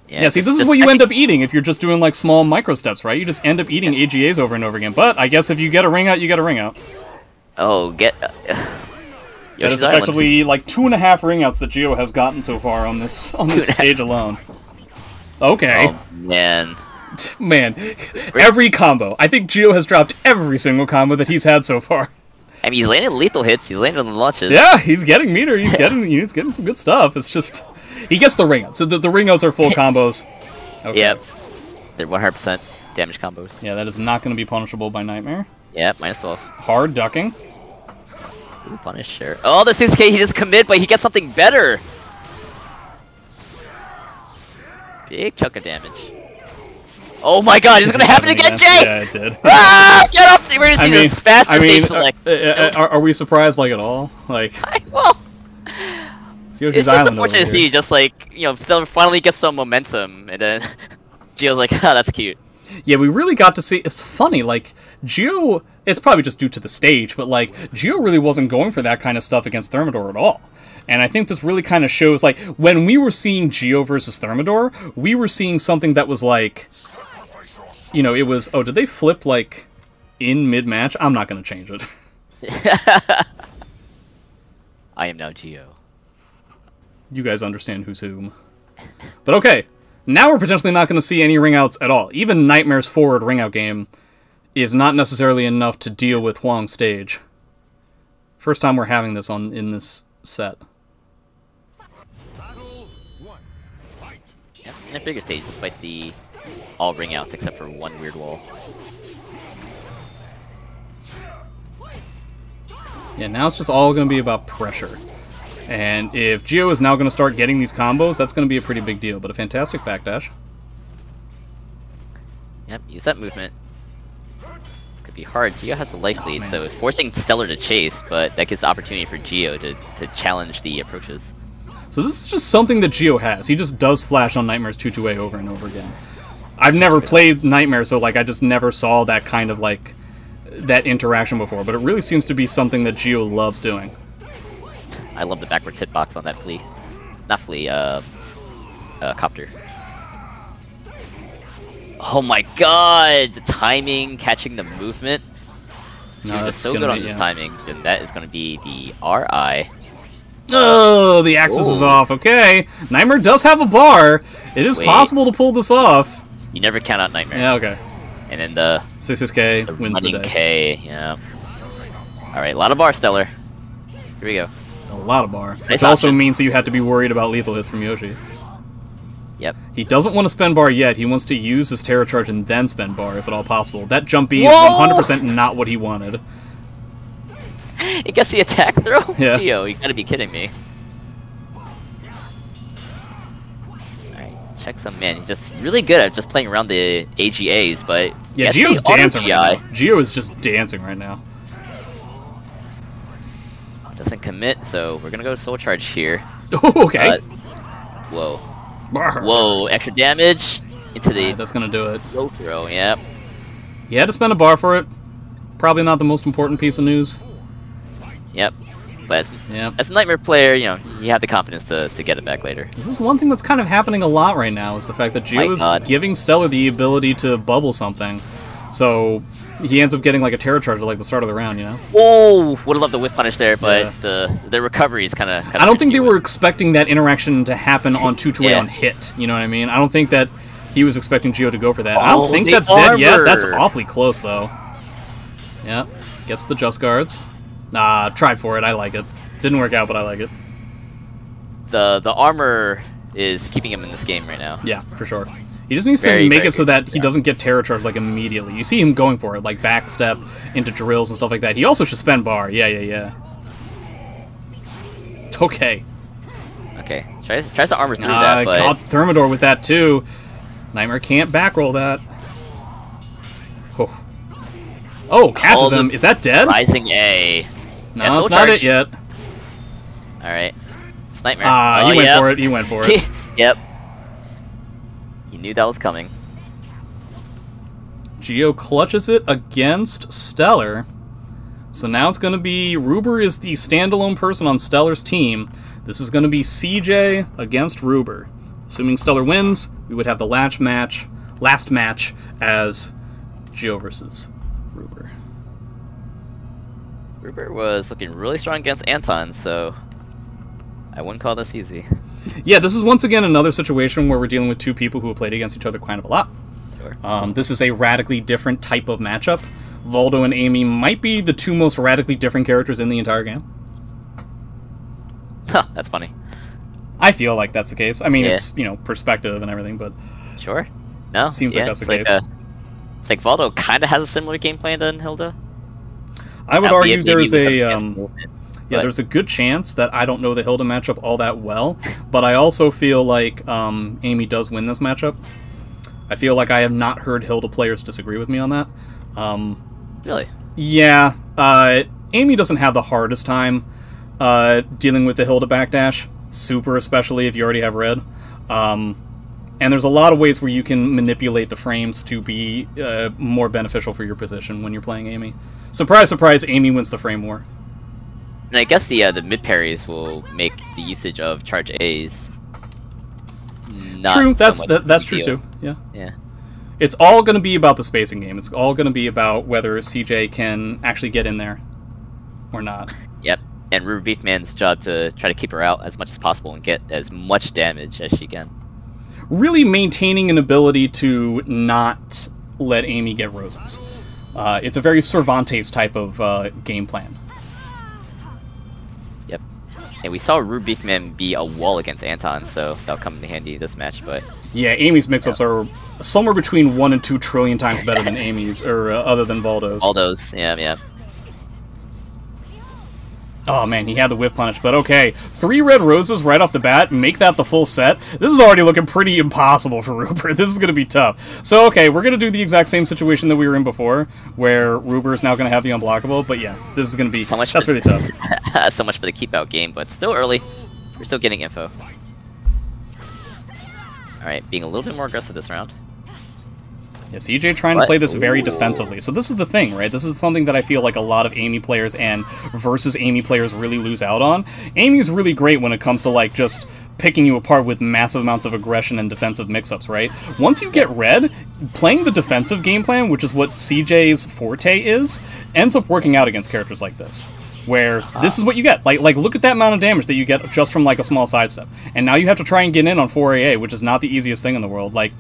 Yeah, see, this is what you end up eating if you're just doing like small micro steps, right? You just end up eating AGAs over and over again. But I guess if you get a ring out, you get a ring out. Oh, that is effectively like 2.5 ring outs that Geo has gotten so far on this stage alone. Okay. Oh, man. Man, every combo. I think Geo has dropped every single combo that he's had so far. I mean, he's landing lethal hits, he's landing on the launches. Yeah, he's getting meter, he's getting some good stuff. It's just, he gets the ring outs. So the ring outs are full combos. Okay. Yep. They're 100% damage combos. Yeah, that is not going to be punishable by Nightmare. Yeah, -12. Hard ducking. Ooh, punish, sure. Oh, the 6k, he doesn't commit, but he gets something better! Big chunk of damage. Oh my god, it's gonna happen again, Jay! Yeah, it did. Ah, get up! We're gonna see this fast stage select. Are we surprised, like, at all? Like, well, it's just unfortunate to see, just like, you know, still finally get some momentum, and then Geo's like, ah, that's cute. Yeah, we really got to see. It's funny, like, Geo, it's probably just due to the stage, but, like, Geo really wasn't going for that kind of stuff against Thermidor at all. And I think this really kind of shows, like, when we were seeing Geo versus Thermidor, we were seeing something that was, like, you know, it was, oh, did they flip, like, in mid-match? I'm not going to change it. I am now Geo. You guys understand who's whom. But okay, now we're potentially not going to see any ring-outs at all. Even Nightmare's forward ring-out game is not necessarily enough to deal with Huang's stage. First time we're having this in this set. Yeah, in a bigger stage, despite the all ring outs except for one weird wall. Yeah, now it's just all going to be about pressure. And if Geo is now going to start getting these combos, that's going to be a pretty big deal. But a fantastic backdash. Yep, use that movement. This could be hard. Geo has the life lead, so it's forcing Stellar to chase, but that gives the opportunity for Geo to challenge the approaches. So this is just something that Geo has. He just does flash on Nightmare's 2-2A over and over again. I've never played Nightmare, so like I just never saw that kind of like that interaction before, but it really seems to be something that Geo loves doing. I love the backwards hitbox on that flea. Not flea, copter. Oh my god! The timing, catching the movement. Dude, no, so good on these timings, and that is going to be the RI. Oh, the axis is off. Okay, Nightmare does have a bar. It is possible to pull this off. You never count out Nightmare. Yeah, okay. And then the 6K wins the day. K, yeah. Alright, a lot of bar, Stellar. Here we go. A lot of bar. Which also means that you have to be worried about lethal hits from Yoshi. Yep. He doesn't want to spend bar yet. He wants to use his Terra Charge and then spend bar, if at all possible. That jump B is 100% not what he wanted. He gets the attack throw? Yeah. Geo, you gotta be kidding me. Check some, man, he's just really good at just playing around the AGAs, but yeah, Geo's dancing right now. Geo is just dancing right now. Doesn't commit, so we're gonna go Soul Charge here. Oh, okay. Whoa. Whoa, extra damage into the... that's gonna do it. Low throw, yep. You had to spend a bar for it. Probably not the most important piece of news. Yep. But Yep. as a Nightmare player, you know, you have the confidence to get it back later. This is one thing that's kind of happening a lot right now, is the fact that Geo is God. giving Stellar the ability to bubble something. So he ends up getting like a Terror Charge at like the start of the round, you know? Whoa! Would have loved the whiff punish there, but Yeah. the recovery is kind of. I don't think they were expecting that interaction to happen on 2-2-A Yeah. on hit, you know what I mean? I don't think that he was expecting Geo to go for that. I Oh, don't think the that's dead yet. armor! That's awfully close, though. Yeah, gets the Just Guards. Nah, tried for it. I like it. Didn't work out, but I like it. The armor is keeping him in this game right now. Yeah, for sure. He just needs Very, to make very it so good. that he doesn't get Terror Charge, like, immediately. You see him going for it, like, backstep into drills and stuff like that. He also should spend bar. Yeah. Okay. Okay, tries to armor through that, but Caught Thermidor with that, too. Nightmare can't backroll that. Oh, catches him. Is that dead? rising A. No, Yeah, it's soul not charge. it yet. All right, it's Nightmare. Ah, Oh, he went yep. for it. He went for it. Yep. He knew that was coming. Geo clutches it against Stellar. So now it's going to be... Ruber is the standalone person on Stellar's team. This is going to be CJ against Ruber. Assuming Stellar wins, we would have the last match as Geo versus Ruber. Ruber was looking really strong against Anton, so I wouldn't call this easy. Yeah, this is once again another situation where we're dealing with two people who have played against each other kind of a lot. Sure. This is a radically different type of matchup. Voldo and Amy might be the two most radically different characters in the entire game. Huh, that's funny. I feel like that's the case. I mean, Yeah. it's, you know, perspective and everything, but Sure. No. Seems like that's the it's case. It's like Voldo kind of has a similar game plan than Hilda. I would Now, argue maybe there's with some a advanced movement, yeah, but- there's a good chance that I don't know the Hilda matchup all that well, but I also feel like Amy does win this matchup. I feel like I have not heard Hilda players disagree with me on that. Really. Yeah, Amy doesn't have the hardest time dealing with the Hilda backdash, super especially if you already have red. And there's a lot of ways where you can manipulate the frames to be more beneficial for your position when you're playing Amy. Surprise, surprise, Amy wins the frame war. And I guess the mid parries will make the usage of charge A's not True, so much that's a true deal. too. Yeah. Yeah. It's all going to be about the spacing game. It's all going to be about whether CJ can actually get in there or not. Yep. And Ruby Beefman's job to try to keep her out as much as possible and get as much damage as she can. Really maintaining an ability to not let Amy get roses. It's a very Cervantes type of game plan. Yep. And we saw Ruby Beefman be a wall against Anton, so that'll come in handy this match, but... Yeah, Amy's mix-ups are somewhere between 1 and 2 trillion times better than Amy's, or other than Voldo's. All those, yeah. Oh man, he had the whip punish, but okay. 3 red roses right off the bat, make that the full set. This is already looking pretty impossible for Ruber. This is going to be tough. So okay, we're going to do the exact same situation that we were in before, where Ruber is now going to have the unblockable, but yeah, this is going to be... So much that's for- really tough. So much for the keep out game, but still early. We're still getting info. Alright, being a little bit more aggressive this round. Yeah, CJ trying to play this very defensively. So this is the thing, right? This is something that I feel like a lot of Amy players and versus Amy players really lose out on. Amy's really great when it comes to, like, just picking you apart with massive amounts of aggression and defensive mix-ups, right? Once you get red, playing the defensive game plan, which is what CJ's forte is, ends up working out against characters like this. Where this is what you get. Like look at that amount of damage that you get just from, like, a small sidestep. And now you have to try and get in on 4AA, which is not the easiest thing in the world. Like,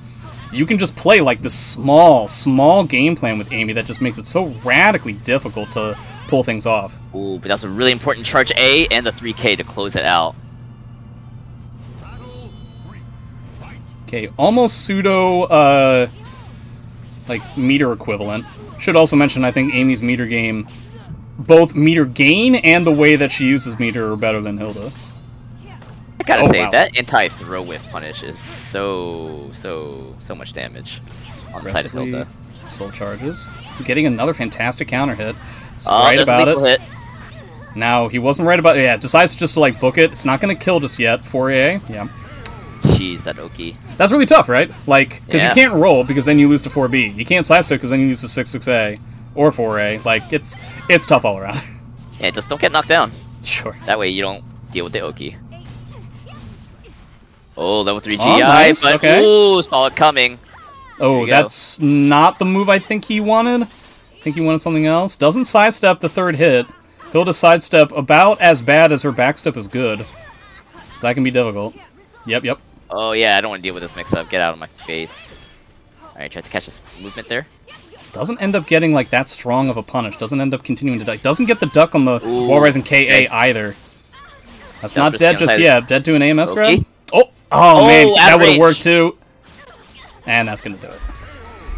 you can just play, like, this small game plan with Amy that just makes it so radically difficult to pull things off. Ooh, but that's a really important charge A and the 3K to close it out. Okay, almost pseudo, like, meter equivalent. Should also mention, I think Amy's meter game, both meter gain and the way that she uses meter are better than Hilda. I gotta Oh, say, wow. that anti-throw whiff punish is so much damage on the side of Aggressively Hilda. soul charges. Getting another fantastic counter hit. It's Oh, right there's a about it. lethal hit. Now, he wasn't right about it. Yeah, decides just to, like, book it. It's not going to kill just yet. 4AA. Yeah. Jeez, that Oki. That's really tough, right? Like, because Yeah. you can't roll because then you lose to 4B. You can't sidestep because then you lose to 6-6A or 4A. Like, it's tough all around. Yeah, just don't get knocked down. Sure. That way you don't deal with the Oki. Oh, level 3 GI, nice, but okay. ooh, saw it coming. Oh, that's not the move I think he wanted. I think he wanted something else. Doesn't sidestep the third hit. Hilda sidestep about as bad as her backstep is good. So that can be difficult. Yep. Oh yeah, I don't want to deal with this mix-up. Get out of my face. Alright, try to catch this movement there. Doesn't end up getting like that strong of a punish. Doesn't end up continuing to duck. Doesn't get the duck on the Wall Rising KA either. That's not dead just yet. Dead to an AMS grab. Oh man, that would have worked too. And that's gonna do it.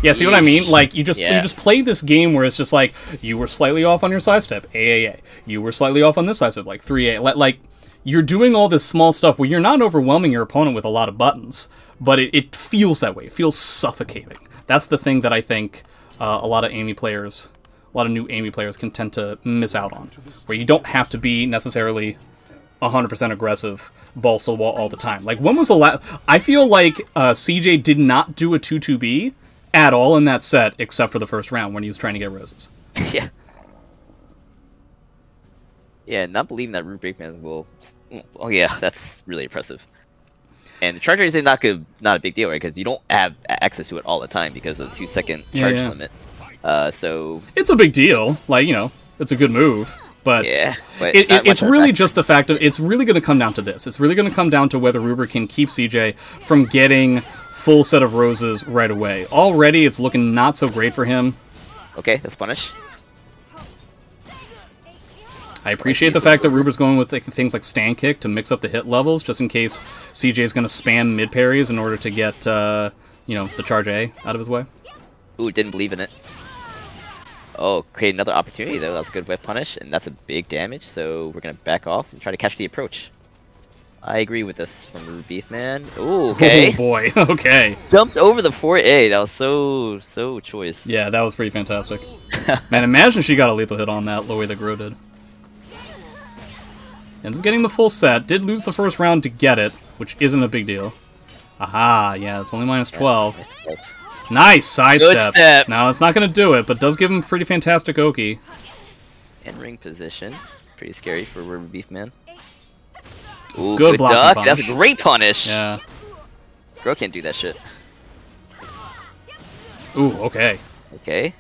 Yeah, see what I mean? Like you just played this game where it's just like you were slightly off on your sidestep, AAA. You were slightly off on this sidestep, like 3A. Like you're doing all this small stuff where you're not overwhelming your opponent with a lot of buttons, but it feels that way. It feels suffocating. That's the thing that I think a lot of new Amy players can tend to miss out on, where you don't have to be necessarily 100% aggressive, balls to the wall all the time. Like, when was the last... I feel like CJ did not do a 2-2-B at all in that set, except for the first round when he was trying to get roses. Yeah. Yeah, not believing that Root Breakman will... Oh yeah, that's really impressive. And the charge rate is not a big deal, right? Because you don't have access to it all the time because of the 2-second charge limit. So... It's a big deal. Like, you know, it's a good move. But, it's really just the fact of it's really going to come down to this. It's really going to come down to whether Ruber can keep CJ from getting full set of roses right away. Already, it's looking not so great for him. Okay, that's punish. I appreciate the fact that Ruber's going with things like stand kick to mix up the hit levels, just in case CJ is going to spam mid parries in order to get you know, the charge A out of his way. Ooh, didn't believe in it. Oh, create another opportunity though. That's a good whip punish, and that's a big damage. So we're gonna back off and try to catch the approach. I agree with this from Rude Beef Man. Ooh, okay. Oh boy, okay. Jumps over the 4A. That was so choice. Yeah, that was pretty fantastic. Man, imagine she got a lethal hit on that the way that Gro did. Ends up getting the full set. Did lose the first round to get it, which isn't a big deal. Aha, yeah, it's only minus 12. Nice sidestep. Now it's not going to do it, but does give him pretty fantastic Oki. And ring position. Pretty scary for River Beef Man. Ooh, good duck. Punish. That's a great punish. Yeah. Girl can't do that shit. Ooh, okay. Okay.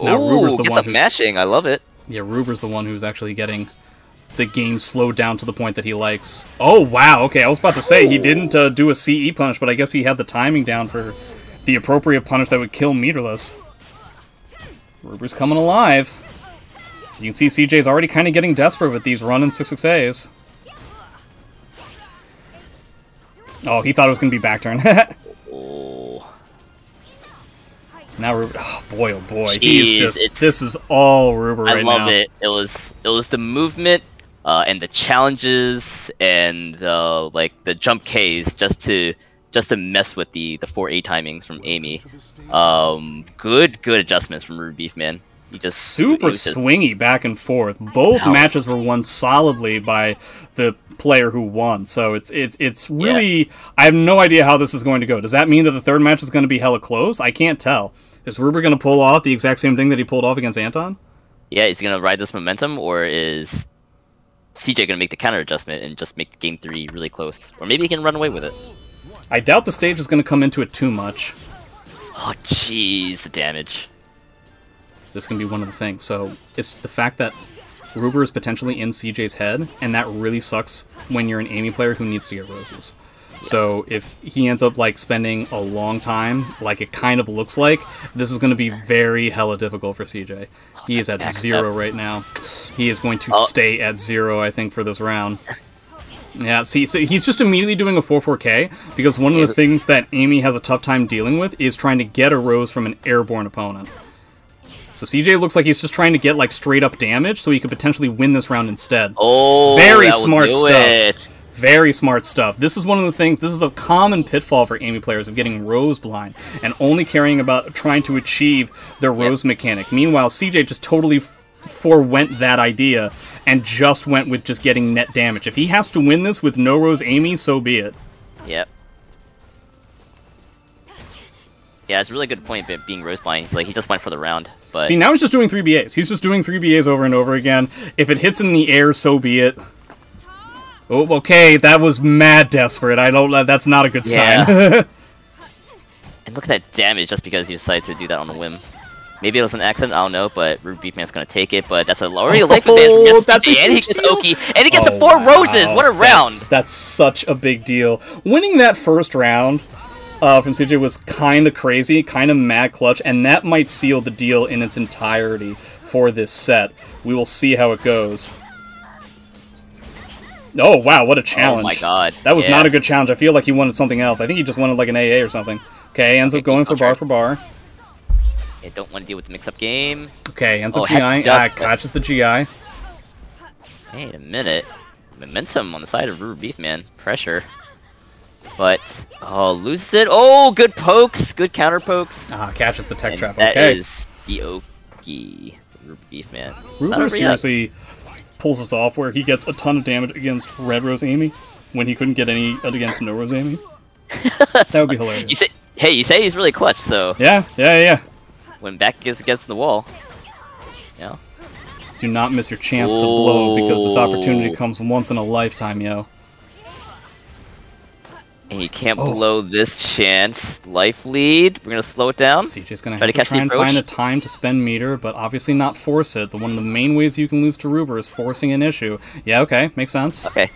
Now Ruber's the one who's mashing. I love it. Yeah, Ruber's the one who's actually getting the game slowed down to the point that he likes. Oh, wow, okay, I was about to say, he didn't do a CE punish, but I guess he had the timing down for the appropriate punish that would kill meterless. Ruber's coming alive. You can see CJ's already kind of getting desperate with these run-in 6-6As. Oh, he thought it was going to be back turn. Oh. Now Ruber, oh boy, he is just, this is all Ruber right now. I love it. It was the movement, and the challenges and the the jump Ks just to mess with the 4A timings from Amy. Good adjustments from Rude Beef Man. He just super swingy back and forth. Both matches were won solidly by the player who won. So it's really I have no idea how this is going to go. Does that mean that the third match is going to be hella close? I can't tell. Is Ruber going to pull off the exact same thing that he pulled off against Anton? Yeah, he's going to ride this momentum, or is CJ going to make the counter adjustment and just make game 3 really close? Or maybe he can run away with it. I doubt the stage is going to come into it too much. Oh, jeez, the damage. This can be one of the things. So, it's the fact that Ruber is potentially in CJ's head, and that really sucks when you're an Amy player who needs to get roses. So if he ends up spending a long time, like it kind of looks like, this is going to be very hella difficult for CJ. He is at 0 right now. He is going to stay at 0, I think, for this round. Yeah, see, so he's just immediately doing a 4-4K, because one of the things that Amy has a tough time dealing with is trying to get a rose from an airborne opponent. So CJ looks like he's just trying to get straight up damage, so he could potentially win this round instead. Oh, very smart stuff. Very smart stuff. This is one of the things, this is a common pitfall for Amy players of getting rose blind and only caring about trying to achieve their rose mechanic. Meanwhile, CJ just totally forewent that idea and just went with just getting net damage. If he has to win this with no rose Amy, so be it. Yep. Yeah, it's a really good point being roast blind. Like, he just went for the round, but... See, now he's just doing 3BAs. He's just doing 3BAs over and over again. If it hits in the air, so be it. Oh, okay, that was mad desperate. That's not a good sign. And look at that damage just because he decided to do that on a whim. Maybe it was an accident, I don't know, but Ruby Beefman's gonna take it, but that's a lower life advantage. That's and he gets Oki, and he gets the 4 roses! What a round! That's such a big deal. Winning that first round from CJ was kind of crazy, kind of mad clutch, and that might seal the deal in its entirety for this set. We will see how it goes. Oh, wow, what a challenge. Oh my god. That was not a good challenge. I feel like he wanted something else. I think he just wanted like an AA or something. Okay, ends up going for bar for bar. I don't want to deal with the mix-up game. Okay, ends up GI. Catches the GI. Wait a minute. Momentum on the side of Ruby Beefman. Pressure. But, oh, loses it. Oh, good pokes. Good counter pokes. Catches the tech trap. That okay. is the Oki. Ruby Beefman. Ruber seriously pulls this off where he gets a ton of damage against Red Rose Amy when he couldn't get any against No Rose Amy. That would be hilarious. You say he's really clutch, so... Yeah. When back is against the wall. Yeah. Do not miss your chance to blow, because this opportunity comes once in a lifetime, yo. And you can't blow this chance. Life lead. We're gonna slow it down. CJ's gonna have to try and find a time to spend meter, but obviously not force it. One of the main ways you can lose to Ruber is forcing an issue. Yeah, okay, makes sense. Okay.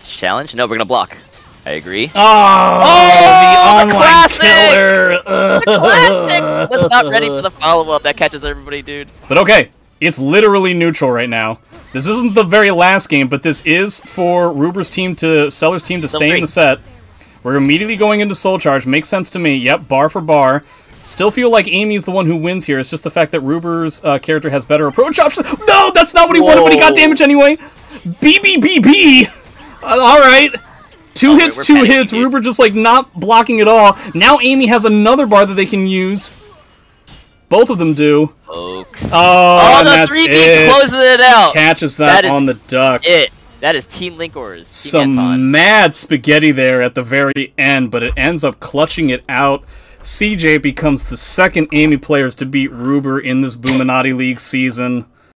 Challenge? No, we're gonna block. I agree. Oh, the online killer! The classic! Was not ready for the follow-up. That catches everybody, dude. But okay, it's literally neutral right now. This isn't the very last game, but this is for Ruber's team to... Stellar's team to stay in the set. We're immediately going into Soul Charge. Makes sense to me. Yep, bar for bar. Still feel like Amy's the one who wins here. It's just the fact that Ruber's character has better approach options. No, that's not what he wanted, but he got damage anyway. BBBB! Alright. Two hits. Ruber just, like, not blocking at all. Now Amy has another bar that they can use. Both of them do. Folks. Oh, and the that's 3B it. closes it out. Catches that on the duck. That is Team Linkorz. Some mad spaghetti there at the very end, but it ends up clutching it out. CJ becomes the second Amy players to beat Ruber in this Boominati League season.